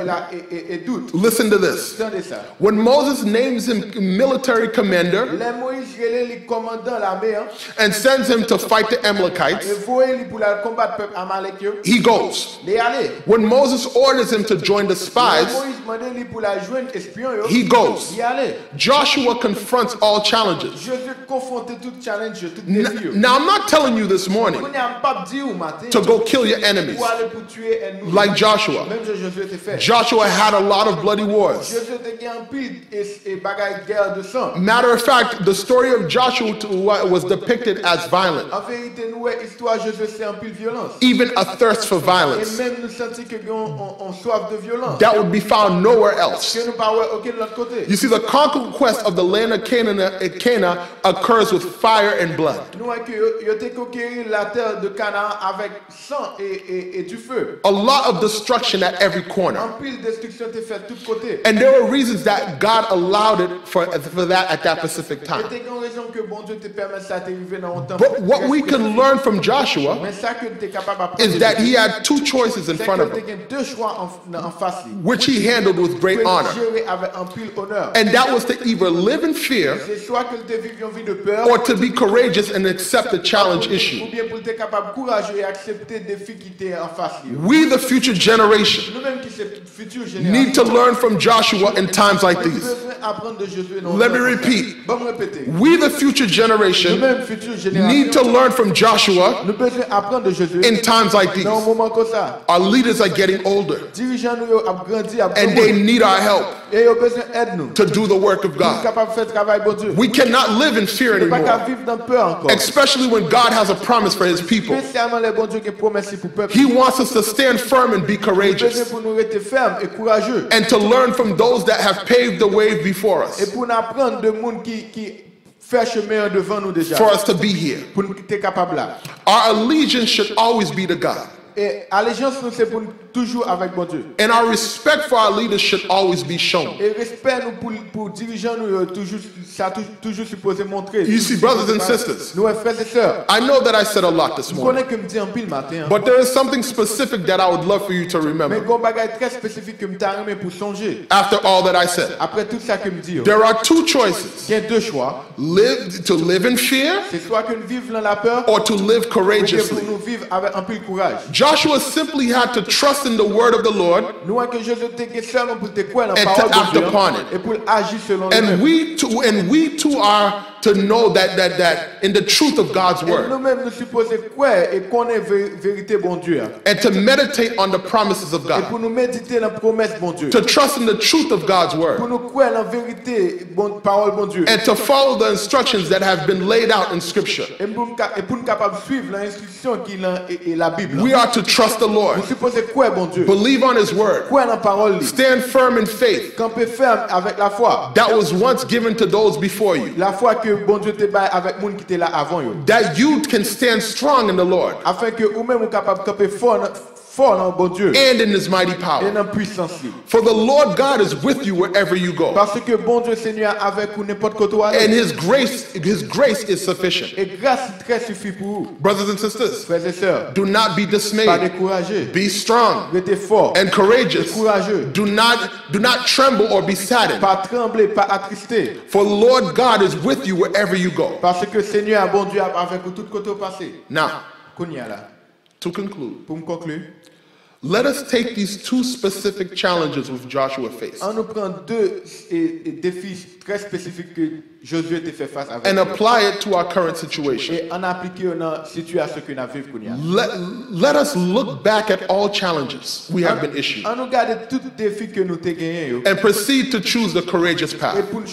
et doute. Listen to this. Attendez ça. When Moses names him military commander Les Moïse relève les commandants l'armée hein, and sends him to fight the et Amalekites, voyez lui pour la combattre le peuple Amalek. he goes. Les aller. When Moses orders him to join the spies, Moïse demande lui pour la joindre espion. he goes. Il aller. Joshua confronts all challenges. Je vais confronter tout challenge, tout défi. Now, I'm not telling you this morning On n'a pas dit au matin to go kill your enemies pour aller pour tuer un nous. like Joshua. Même Josué te fait. Joshua had a lot of bloody wars. Josué te gagne un pile et bagaille guerre de sang. Matter of fact, the story of Joshua was depicted as violent, En vérité, nous, histoire Josué, c'est un pile violence. even a thirst for Et violence même nous sentis que on soif de violence. that would be found nowhere else. Que nous pas aucun de l'autre côté. You see, the conquest of the land of Canaan occurs with fire and blood. Nous que yo te conquérir la terre de Canaan avec sang et du feu. A lot of destruction at every corner. En pile destruction te fait de tous côtés. And there were reasons that God allowed it for that at that specific Et time. t'es une raison que bon Dieu te permet ça t'arriver dans un temps. But what we can learn from Joshua Mais ça que tu es capable d'apprendre. is that he had two choices in C'est front of que him, tu as deux choix en face. which he handled with great Tu peux honor. gérer avec un pile honneur. And that was to either live in fear C'est soit que tu vives une vie de peur. or to be courageous and accept the challenge Ou issue. bien pour être capable courageux et accepter des défis qui étaient en face. We, the future generation, Nous-mêmes qui sommes future need to génération. learn from Joshua in times like Nous these. devons apprendre de Josué dans Let un me temps comme repeat. ça. Bon, me répéter. We, the future generation, Nous-mêmes future need to génération. learn from Joshua Nous devons apprendre de Josué. in times like these. Dans un moment comme ça. Our leaders are getting older Dirigeants nous ont grandi à and they need our help et ils ont besoin d'aide nous. to do the work of Nous God. capables de faire travail bon Dieu. We cannot live in fear Nous ne pouvons pas anymore, vivre dans peur encore. especially when God has a promise for his people. Spécialement les bons Dieu qui promettent pour peuple. He wants us to stand firm and be Besoin courageous pour nous rester fermes et courageux. and to learn from those that have paved the way before Et us pour nous apprendre de monde qui fait chemin devant nous déjà. for us to be here. Pour nous être capable là. Our allegiance should always be to God. Et allégeance, nous, c'est pour toujours avec bon Dieu. And our respect for our leaders should always be shown. Et respect, nous, pour dirigeants, nous, toujours, ça a toujours supposé montrer. You see, brothers and sisters, Nous, frères et sœurs, I know that I said a lot this je morning, connais que me dit en pile matin. but there is something specific that I would love for you to Mais remember il y a un bagage très spécifique que me t'arrive pour songer. after all that I said. Après tout ça que me dit, There are two choices. il y a deux choix. To live in fear C'est soit que nous vivons dans la peur, or to live ou bien pour courageously. nous vivre avec un peu de courage. Joshua simply had to trust in the word of the Lord, Nous, que Jésus te seulement pour te croire dans la And parole to act de Dieu upon it. et pour agir selon and lui-même. we too are to know that in the truth of God's Et word, nous-mêmes, nous supposons croire et connaître vérité bon Dieu. and to meditate on the promises of Et God, pour nous méditer dans la promesse bon Dieu. to trust in the truth of God's Pour word, nous croire dans la vérité, parole bon Dieu. and to follow the instructions that have been laid out in Scripture. Et pour nous capables de suivre l'instruction qui est la Bible. We are to trust the Lord, Nous supposons croire bon Dieu. believe on His word, Croire dans la parole. stand firm in faith Camper ferme avec la foi. that was once given to those before you, La foi que bon Dieu te baille avec monde qui était là avant yo. that you can stand strong in the Lord Afin que vous-même vous capable de camper fort dans bon Dieu. and in His mighty Et power. dans puissance. For the Lord God is with you wherever you go, Parce que bon Dieu Seigneur avec vous n'importe quoi où and aller. His grace is sufficient. Et grâce très suffit pour vous. Brothers and sisters, Frères et sœurs, do not be pas dismayed. découragés. Be strong Restez forts. and courageous. Courageux. Do not tremble or be saddened. Pas trembler, pas attristé. For the Lord God is with you wherever you go. Parce que Seigneur, bon Dieu, avec vous tout côté au passé. Now, Qu'on y a là. to conclude, Pour me conclure, let us take these two specific challenges which Joshua faced on nous prend deux défis très spécifiques que Josué te fait face avec. and apply it to our current situation. Et on applique dans la situation que nous vivons. qu'on y a. Let us look back at all challenges we have been issued On nous garde tout défi que nous avons gagné. and proceed to choose the courageous Et path pour nous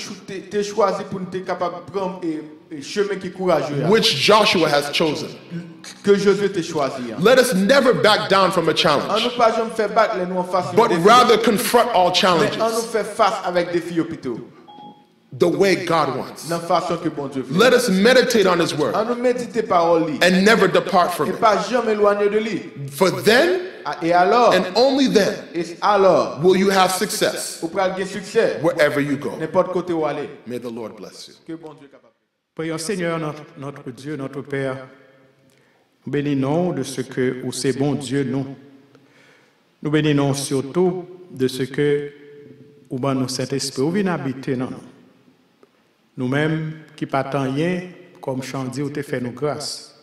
te choisir pour nous être capable de prendre un chemin qui est courageux. which Joshua has chosen. Que Josué te choisi. Let us never back down from a On challenge, nous pas jamais faire battre les nous en face. but rather confront all Mais challenges on nous fait face avec des filles plutôt. the way God wants. Dans la façon que bon Dieu veut. Let us meditate on His word On nous méditer parole li. and never depart from Et it. pas jamais éloigner de lui. For then Et alors, and only then will you have success vous pourrez gagner succès. wherever you go. N'importe côté où aller. May the Lord bless you. Que bon Dieu est capable. Prions Seigneur, notre Dieu, notre Père, nous bénissons de ce que, ou c'est bon Dieu, nous. Nous bénissons surtout de ce que, ou ben nous Saint-Esprit, ou vient habiter dans nous. Nous-mêmes, qui pas tant rien, comme Chandi, ou te fait nous grâce.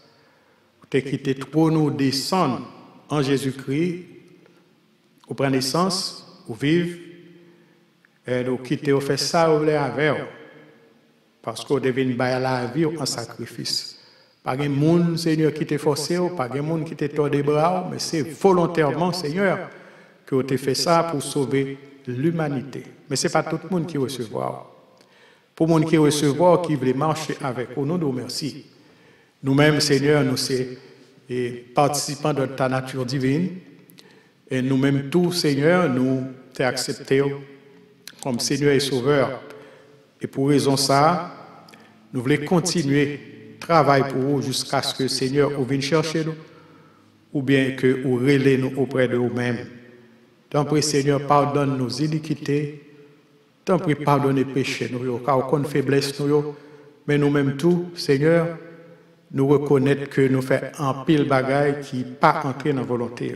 Ou te quitté trop nous descendre en Jésus-Christ, ou prendre naissance, ou vivre, et nous quitter, ou faire ça, ou voulez avec vous. Parce qu'on devine bailler la vie en sacrifice. Pas de monde, Seigneur, qui t'a forcé, pas de monde qui t'a tordu les bras, mais c'est volontairement, Seigneur, que vous avez fait ça pour sauver l'humanité. Mais ce n'est pas tout le monde qui recevra. Pour le monde qui recevra, qui veut marcher avec vous, nous nous remercions. Nous-mêmes, Seigneur, nous sommes participants de ta nature divine. Et nous-mêmes, tous, Seigneur, nous t'avons accepté comme Seigneur et Sauveur. Et pour raison ça, nous voulons continuer travail pour vous jusqu'à ce que le Seigneur vienne chercher nous, ou bien que vous relais nous auprès de vous-mêmes. Tant pis, Seigneur, pardonne nos iniquités. Tant pis, pardonne les péchés, nous, car aucune faiblesse, nous, mais nous-mêmes tout, Seigneur, nous reconnaître que nous faisons un pile bagaille qui n'est pas entré dans la volonté.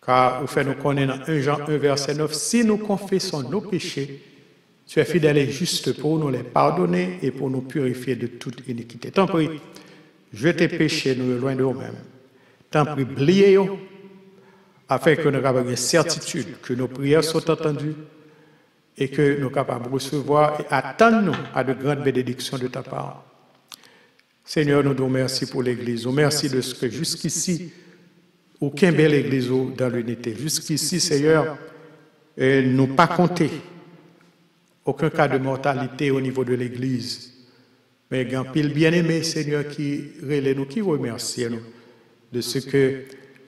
Car vous faites nous connaître dans 1 Jean 1, verset 9, si nous confessons nos péchés, tu es fidèle et juste pour nous les pardonner et pour nous purifier de toute iniquité. Tant pis, je tes péchés, nous loin de nous-mêmes. Tant pis, oubliez-nous, afin que nous ayons une certitude que nos prières sont entendues et que nous sommes capables de recevoir et attendre à de grandes bénédictions de ta part. Seigneur, nous te remercions pour l'Église. Nous merci de ce que jusqu'ici, aucun bel Église dans l'unité. Jusqu'ici, Seigneur, nous pas compté aucun cas de mortalité au niveau de l'Église. Mais il y a un pile bien-aimé, Seigneur, qui relève nous, qui remercie nous de ce que,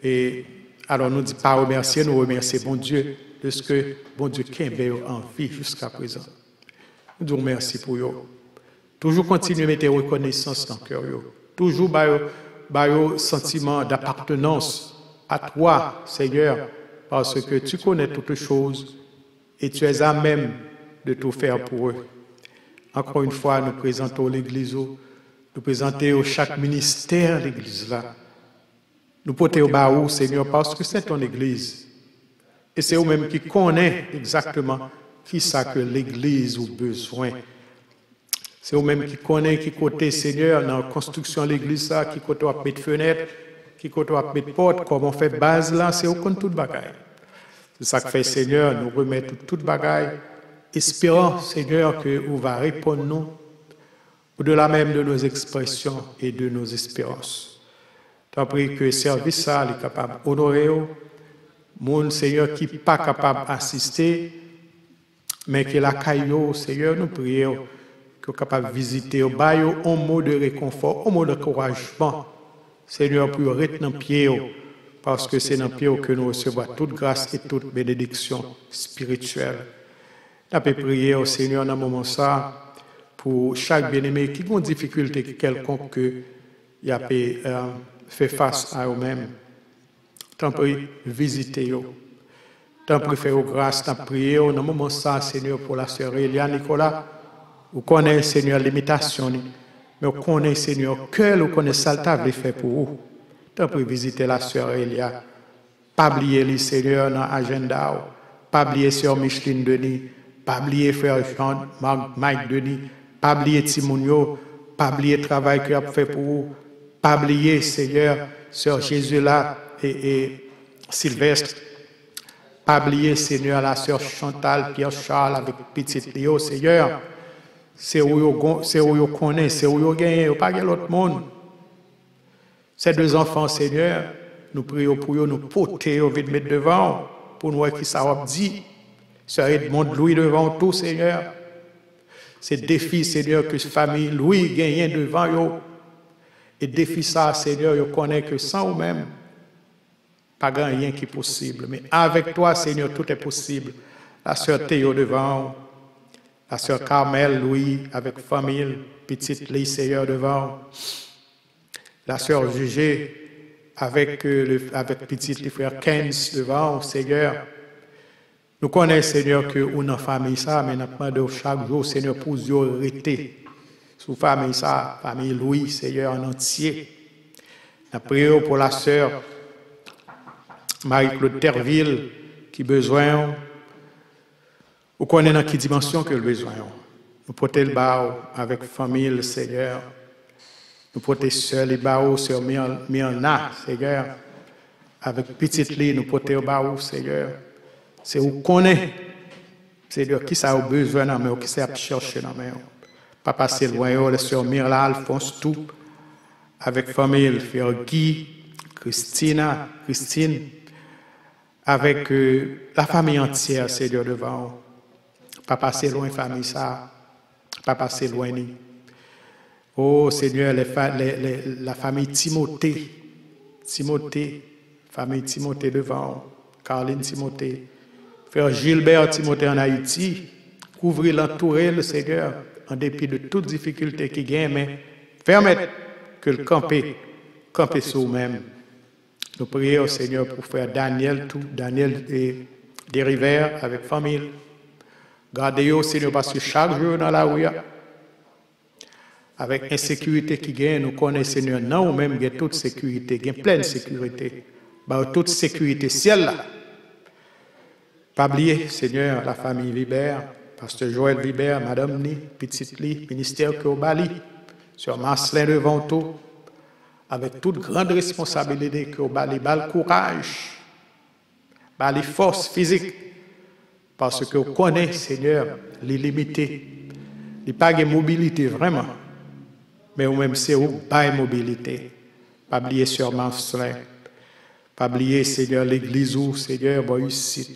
et alors nous ne disons pas remercier, nous remercions bon Dieu de ce que bon Dieu Kimbé en vie jusqu'à présent. Nous vous remercions pour vous. Toujours continuer à mettre reconnaissance dans le cœur. Toujours un sentiment d'appartenance à toi, Seigneur, parce que tu connais toutes choses et tu es à même de tout faire pour eux. Encore une fois, nous présentons l'Église, nous présentons chaque ministère de l'Église là. Nous portons au bas, Seigneur, parce que c'est ton Église. Et c'est eux-mêmes qui connaissent exactement qui ça que l'Église a besoin. C'est eux-mêmes qui connaissent qui côté, Seigneur, dans la construction de l'Église, qui côté à mettre fenêtre, qui côté à mettre porte, comment on fait base là, c'est eux qui tout bagaille. C'est ça que fait, Seigneur, nous remettons toute bagaille, espérant, Seigneur, que vous va répondre nous, au-delà même de nos expressions et de nos espérances. T'en prie que le service ça est capable d'honorer, mon Seigneur qui n'est pas capable d'assister, mais qui est la caillou, Seigneur, nous prions, qui est capable de visiter, au bail, un mot de réconfort, un mot d'encouragement, Seigneur, pour retenir pied, parce que c'est dans pied que nous recevons toute grâce et toute bénédiction spirituelle. Nous pouvons prier au Seigneur dans ce moment ça, pour chaque bien-aimé qui a une difficulté quelconque qu'il a fait face à eux-mêmes. T'en prie, visitez-vous. T'en prie, faites grâce, t'en prie, dans ce moment ça, Seigneur, pour la sœur Elia Nicolas. Vous connaissez, Seigneur, l'imitation, mais vous connaissez, Seigneur, que vous connaissez ça, t'avez fait pour vous. T'en prie, visiter la sœur Elia. Pas oublier le Seigneur dans l'agenda. Pas oublier sœur Micheline Denis. Pas oublier frère Jean, Mike Denis. Pas oublier Timonio. Pas oublier le travail qu'il a fait pour vous. Pas oublier, Seigneur, sœur Jésus là et Sylvestre. Pas oublier, Seigneur, la sœur Chantal, Pierre Charles avec petite Léo, Seigneur. C'est où vous connaissez, c'est où vous gagnez, pas l'autre monde. Ces deux enfants, Seigneur, nous prions pour eux, nous porter au vide mettre devant, pour nous qui ça va dire. Sœur Edmond Louis devant tout, Seigneur. C'est défi, Seigneur, que cette famille Louis gagne devant eux. Et défi ça, Seigneur, vous connaissez que sans vous-même, pas grand rien qui est possible. Mais avec toi, Seigneur, tout est possible. La sœur Théo devant, la sœur Carmel Louis avec famille, petite Lee, Seigneur devant. La sœur Jugé avec petite les frères Keynes devant, Seigneur. Nous connaissons, Seigneur, que nous avons famille ça, mais nous demandons chaque jour, Seigneur, pour nous arrêter. Sous famille ça, famille Louis, Seigneur, en entier. Nous prions pour la sœur Marie-Claude Terville, qui a besoin. Vous connaissez dans quelle dimension que le besoin. Nous portons le bas avec famille, Seigneur. Nous portons sœur les bas, sœur Mirna, Seigneur. Avec petite lit, nous portons le bas, Seigneur. C'est vous connaissez, Seigneur, qui ça a besoin dans mais qui ça a cherché dans mais pas passer loin, la sœur Mirla, Alphonse, tout. Avec famille, frère Guy, Christine, avec la famille entière, Seigneur, devant. Pas passer loin, famille, ça. Pas passer loin, ni. Oh, Seigneur, la famille Timothée, famille Timothée devant. Caroline Timothée. Frère Gilbert Timothée en Haïti. Couvrir l'entourer, le Seigneur, en dépit de toutes difficultés qu'il gagne, mais permettre que le camper sur nous-mêmes. Nous prions au Seigneur pour faire Daniel des Rivières avec famille. Gardez-vous, Seigneur, parce que chaque jour dans la rue, avec insécurité qui gagne, nous connaissons, Seigneur, non, ou même, il y a toute sécurité, il y a pleine sécurité. Toute sécurité, ciel là. Pas oublier, Seigneur, la famille Vibert, Pasteur Joël Vibert, Madame Ni, Petite Li, ministère que au Bali, sur Marcelin devant tout, avec toute grande responsabilité que au Bali, bal courage, bal force physique, parce que vous connaissez, Seigneur, les limités, les pas de mobilité vraiment, mais ou même c'est où pas de mobilité. Pas oublier sur Marcelin, pas oublier, Seigneur, l'église où, Seigneur, bon, ici.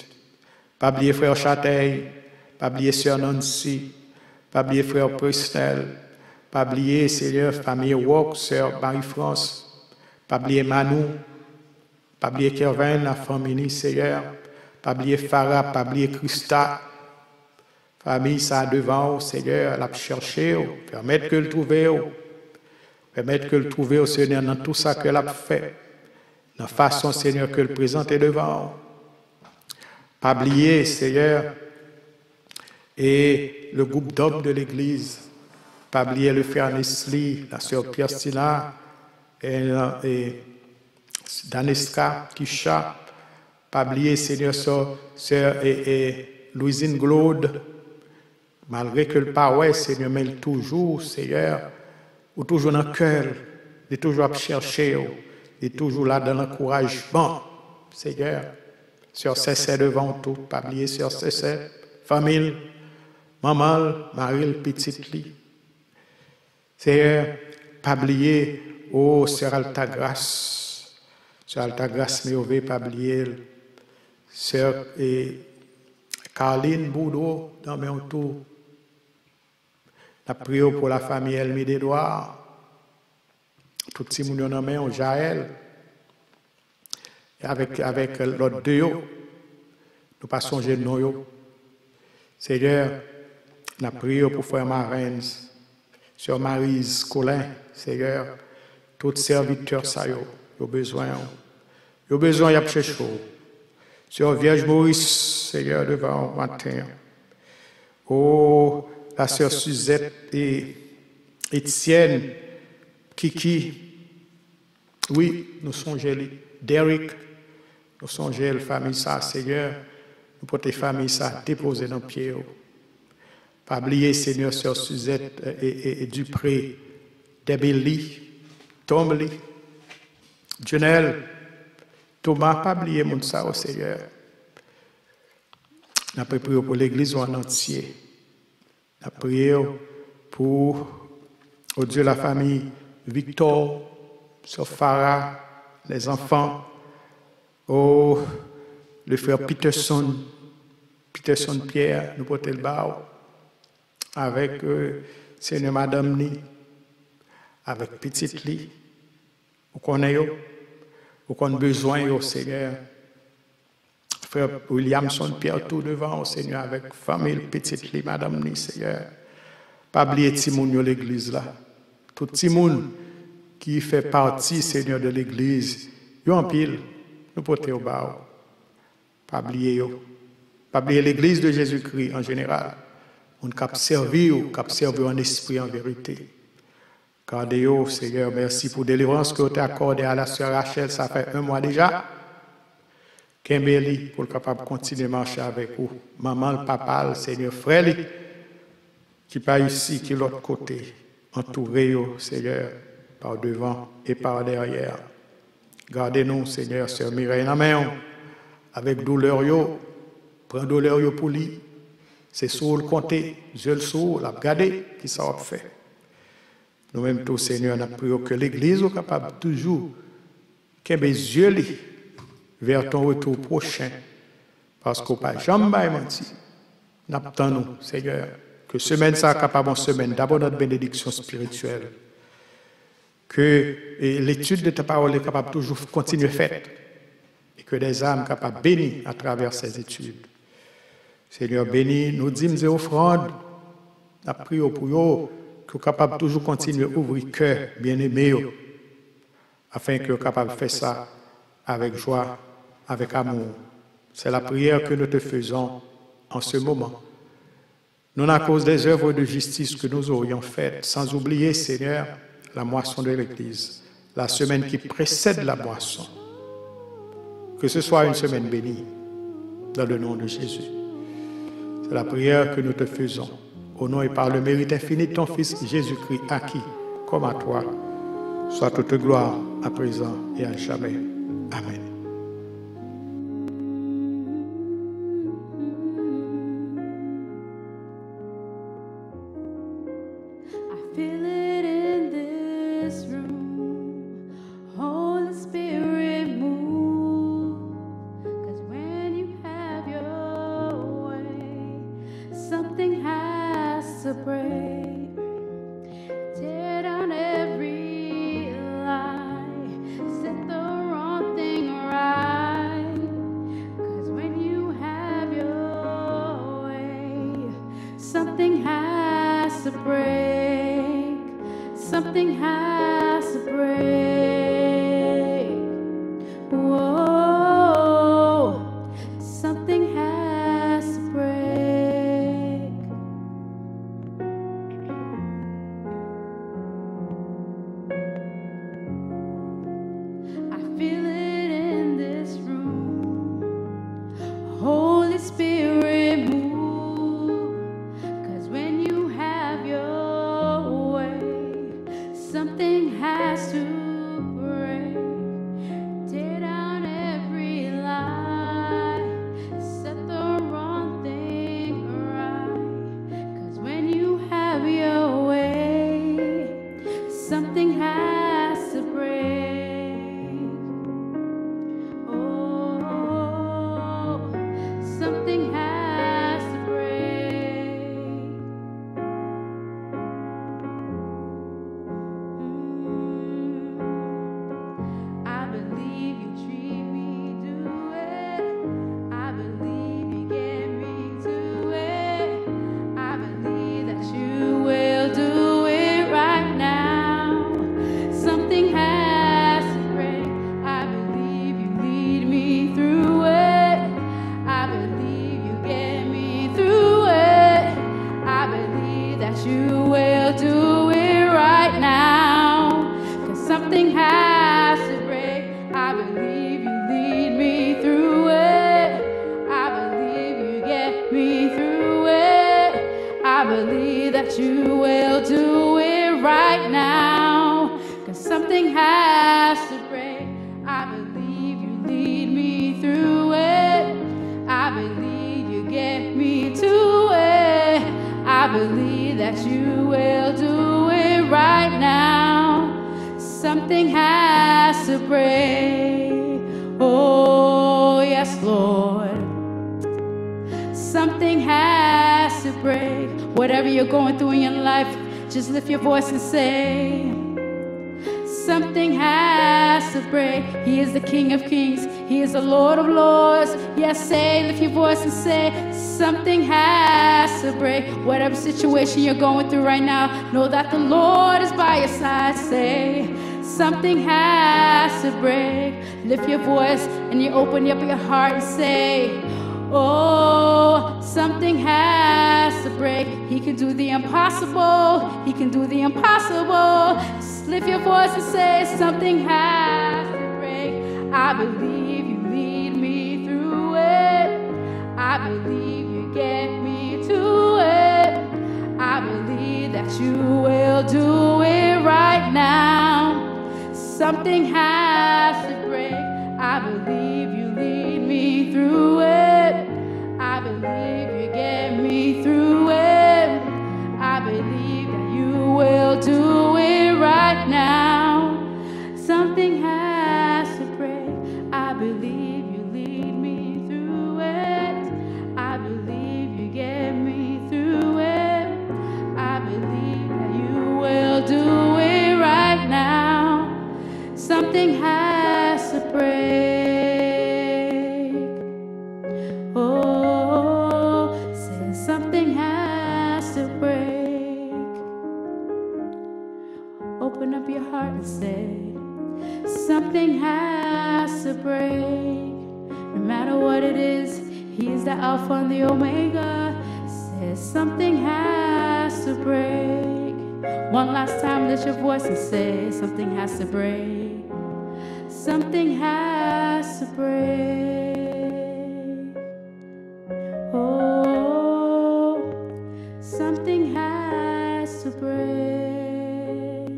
Pas oublier frère Châteil, pas oublier sœur Nancy, pas oublier frère Prestel, pas oublier, Seigneur, famille Walk, sœur Marie-France, pas oublier Manou, pas oublier Kervin, la famille, Seigneur, pas oublier Farah, pas oublier Christa, famille ça devant, Seigneur, la chercher, permettre que le trouver, Permettre que le trouver au Seigneur dans tout ça qu'elle a fait. Dans la façon, Seigneur, que le présenter devant. Pas oublier, Seigneur, et le groupe d'hommes de l'Église. Pas oublier le frère Nesli, la sœur Pierstina, et Daneska, Kisha. Pas oublier, Seigneur, sœur et Louisine Glaude. Malgré que le pas, Seigneur, mais toujours, Seigneur, ou toujours dans le cœur, il est toujours à chercher, il est toujours là dans l'encouragement, Seigneur. Sœur Cécile devant tout, pas oublier Sœur Cécile, famille, maman, Marie, petite lit. Seigneur, pas oublier, oh, Sœur Altagrace, Sœur Altagrace, mais pas oublier, Sœur Caroline Boudreau, dans mes tour. La prière pour la famille Elmi d'Edouard. Tout le monde dans main, Jaël. Et avec l'autre deux, nous passons de nous. Seigneur, la prière pour Frère Marens, Sœur Maryse Colin, Seigneur, tous serviteurs, ça y a besoin. Ils ont besoin, il y a cherché. Sœur Vierge Maurice, Seigneur, devant matin. Oh, la sœur Suzette et Étienne, Kiki, oui, nous songeons, Derek, nous songeons, famille ça, Seigneur, nous portons famille ça, déposer dans le pied. Pas oublier, Seigneur, sœur Suzette et Dupré, Debeli, Tomli, Junel, Thomas, pas oublier mon ça, oh Seigneur. Nous avons prié pour l'Église en entier. Nous avons prié pour, oh Dieu, la famille Victor, Sœur Farah, les enfants, oh, le frère Peterson Pierre, nous portons le bas, avec Seigneur Madame Ni, avec Petite Li, vous connaissez, vous avez besoin, au Seigneur. Frère Williamson Pierre, tout devant, au Seigneur, avec famille Petite Li, Madame Ni, Seigneur. Pas oublier Timoun de l'église là. Tout Timoun qui fait partie, Seigneur, de l'église, yo en pile, nous portons au bas. Pas oublier l'église de Jésus-Christ en général. On cap servir en esprit, en vérité. Gardez-vous, Seigneur, merci pour la délivrance que tu as accordée à la sœur Rachel, ça fait 1 mois déjà. Kimbeli, pour capable continuer à marcher avec vous. Maman, le papa, le Seigneur, frère, qui pas ici, qui est de l'autre côté. Entourez, Seigneur, par devant et par derrière. Gardez-nous, Seigneur, sœur Mireille, la main, avec douleur, prends douleur pour lui. C'est sur le compter, je le sous, la garder, qui ça va faire. Nous-mêmes, tout Seigneur, nous prions que l'Église soit capable toujours, qu'elle ait les yeux vers ton retour prochain. Parce qu'on n'a pas jamais menti. Nous attendons, Seigneur, que semaine soit capable en semaine, d'abord notre bénédiction spirituelle. Que l'étude de ta parole est capable de toujours continuer faite. Et que des âmes capables bénies à travers ces études. Seigneur, bénis nos dîmes et offrandes. Nous prions pour eux, que nous capables toujours continuer à ouvrir cœur, bien-aimé, afin que nous capables de faire ça avec joie, avec amour. C'est la prière que nous te faisons en ce moment. Non à cause des œuvres de justice que nous aurions faites, sans oublier, Seigneur, la moisson de l'Église, la semaine qui précède la moisson. Que ce soit une semaine bénie, dans le nom de Jésus. C'est la prière que nous te faisons. Au nom et par le mérite infini de ton Fils Jésus-Christ, à qui, comme à toi, soit toute gloire à présent et à jamais. Amen. I feel it in this room. Holy Spirit, move. 'Cause when you have your way, something has to break. Tear down every lie. Set the wrong thing right. 'Cause when you have your way, something has to break. Something has break. Whoa, something has to break. I feel it in this room. Holy Spirit, move. 'Cause when you have your way, something has to break. Tear down every lie, set the wrong thing right. 'Cause when you have your way, something has to break. Oh, something has to break. I believe you treat me, do it. I believe you get me to it. I believe that you will do it right now. Something has to break. I believe you lead me through it. I believe you get me through it. I believe that you will do it right now. 'Cause something has to break. I believe you lead me through it. I believe you get me through it. I believe that you will do it right now. 'Cause something has to break. I believe you lead me through it. I believe you get me to it. I believe that you will do it right now. Something has to break. Oh, yes, Lord. Something has to break. Whatever you're going through in your life, just lift your voice and say, something has to break. He is the King of Kings. He is the Lord of Lords. Yes, say, lift your voice and say, something has to break. Whatever situation you're going through right now, know that the Lord is by your side. Say, something has to break. Lift your voice and you open up your heart and say, oh, something has to break. He can do the impossible. He can do the impossible. Just lift your voice and say, something has to break. I believe you lead me through it. I believe you get me to it. I believe that you will do it right now. Something has to break. I believe you lead me through it. I believe you get me through it. I believe that you will do it right now. Something has to break. I believe you lead me through it. I believe you get me through it. I believe that you will do it right now. Something has to break. Oh, say something has to break. Open up your heart and say, something has to break. No matter what it is, He is the Alpha and the Omega. Say something has to break. One last time, lift your voice and say, something has to break. Something has to break. Oh, something has to break.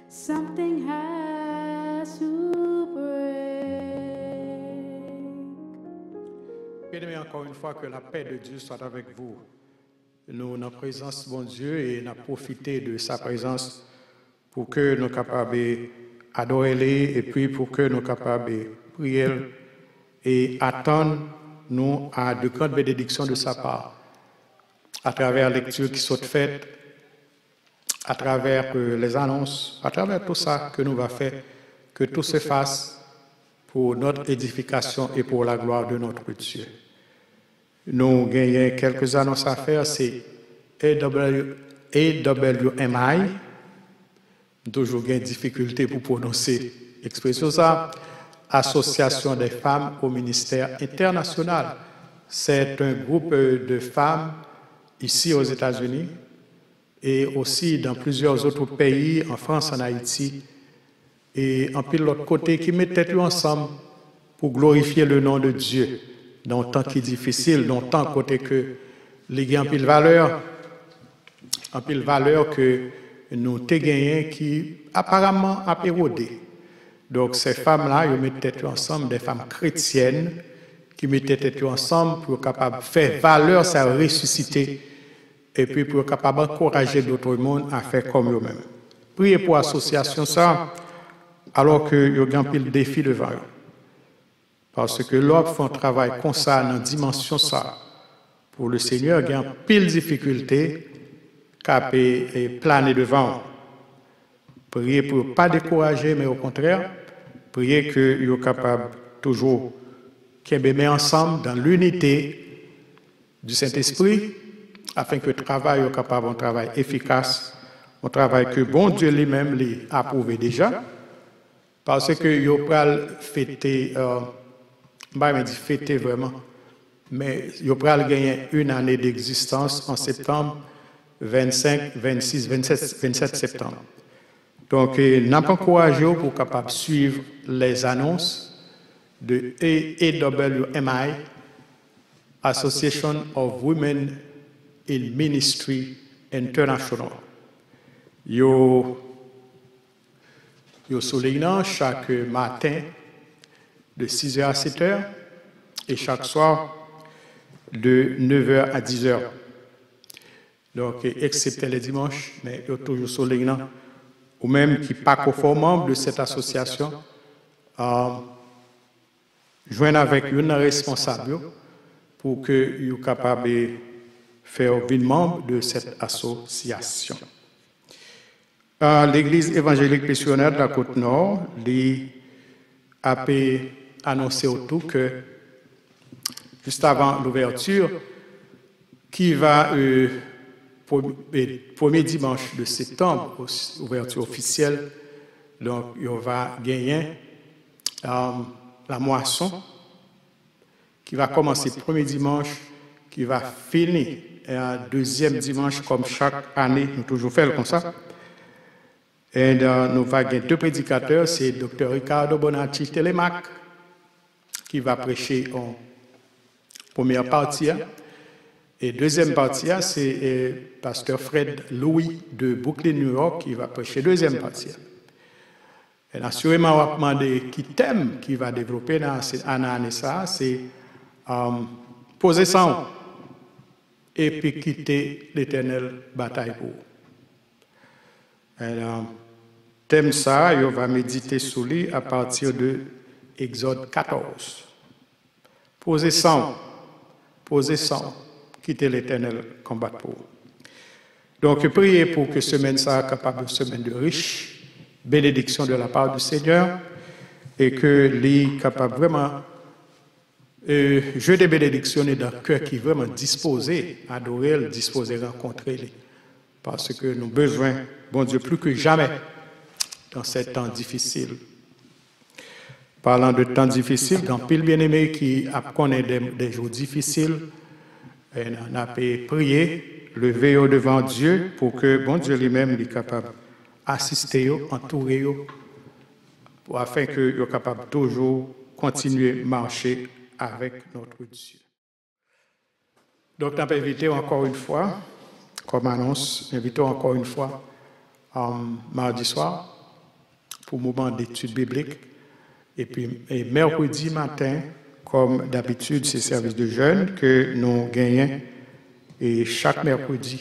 Something has to break. Bien-aimés, encore une fois, que la paix de Dieu soit avec vous. Nous, en présence, bon Dieu, et nous profiter de sa présence pour que nous soyons capables d'adorer et puis pour que nous soyons capables de prier et attendre nous à de grandes bénédictions de sa part à travers les lectures qui sont faites, à travers les annonces, à travers tout ça que nous va faire, que tout se fasse pour notre édification et pour la gloire de notre Dieu. Nous gagnons quelques annonces à faire, c'est AWMI, toujours une difficulté pour prononcer l'expression ça, Association des femmes au ministère international. C'est un groupe de femmes ici aux États-Unis et aussi dans plusieurs autres pays, en France, en Haïti, et en pile l'autre côté, qui mettent tête ensemble pour glorifier le nom de Dieu dans un temps qui est difficile, dans un temps côté que les gains en pile valeur que nous avons gagné qui apparemment a érodé. Donc ces femmes-là, ils mettent tête ensemble, des femmes chrétiennes qui mettent tête ensemble pour capable faire valeur, ça ressusciter et puis pour capable encourager d'autres mondes à faire comme eux-mêmes. Priez pour l'association ça, alors que y a un pile défi devant eux. Parce que l'autre font un travail comme ça dans dimension ça. Pour le Seigneur, il y a un pile difficulté et planer devant. Priez pour ne pas décourager, mais au contraire, priez que vous soyez capable toujours qu'ils mettent ensemble dans l'unité du Saint-Esprit, afin que le travail soit capable un travail efficace, un travail que bon Dieu lui-même l'a approuvé déjà, parce que vous pouvez fêter, fêter vraiment, mais vous pouvez gagner une année d'existence en septembre, 25, 26, 27 septembre. Donc, n'a pas encouragé pour capable suivre les annonces de AWMI, Association of Women in Ministry International. Yo soulignant chaque matin de 6h à 7h et chaque soir de 9h à 10h. Donc, excepté les dimanches, mais il y a toujours soulignant, ou même qui pas conforme membre de cette association, joindre avec une responsable pour que vous soyez capable de faire une membre de cette association. L'Église évangélique missionnaire de la Côte-Nord a annoncé autour que, juste avant l'ouverture, qui va premier dimanche de septembre, ouverture officielle, donc il va gagner la moisson qui va commencer le premier dimanche, qui va finir un deuxième dimanche comme chaque année, nous toujours faisons comme ça. Et nous allons gagner deux prédicateurs, c'est Dr. Ricardo Bonacci Telemac qui va prêcher en première partie. Et deuxième partie, c'est pasteur Fred Louis de Brooklyn, New York, qui va prêcher deuxième partie. Et assurément, on va demander qui thème qui va développer dans cette année, c'est poser ça et puis quitter l'éternelle bataille pour. Thème ça, on va méditer sur lui à partir de Exode 14. Poser ça, quitter l'éternel combat pour. Donc, priez pour que semaine soit capable de semaine de riche bénédiction de la part du Seigneur et que les capable vraiment jeu des bénédictions dans le cœur qui est vraiment disposé à adorer, disposé à rencontrer les. Parce que nous avons besoin, bon Dieu, plus que jamais dans ces temps difficiles. Parlant de temps difficiles, dans pile bien-aimé qui connaît des jours difficiles, on a prié, lever devant Dieu pour que bon Dieu lui-même soit capable d'assister, entourer, afin qu'il soit capable de toujours continuer à marcher avec notre Dieu. Donc, on a invité encore une fois, comme annonce, invitons encore une fois mardi soir pour moment d'études bibliques. Et puis mercredi matin, comme d'habitude, c'est service de jeûne que nous gagnons. Et chaque mercredi,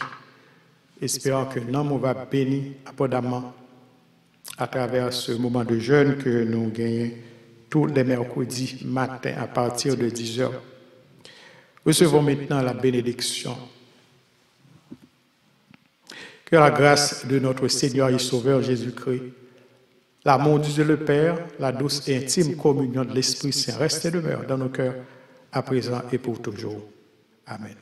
espérant que nous va bénir abondamment à travers ce moment de jeûne que nous gagnons tous les mercredis matin à partir de 10h. Recevons maintenant la bénédiction. Que la grâce de notre Seigneur et Sauveur Jésus-Christ, l'amour de Dieu le Père, la douce et intime communion de l'Esprit Saint reste et demeure dans nos cœurs à présent et pour toujours. Amen.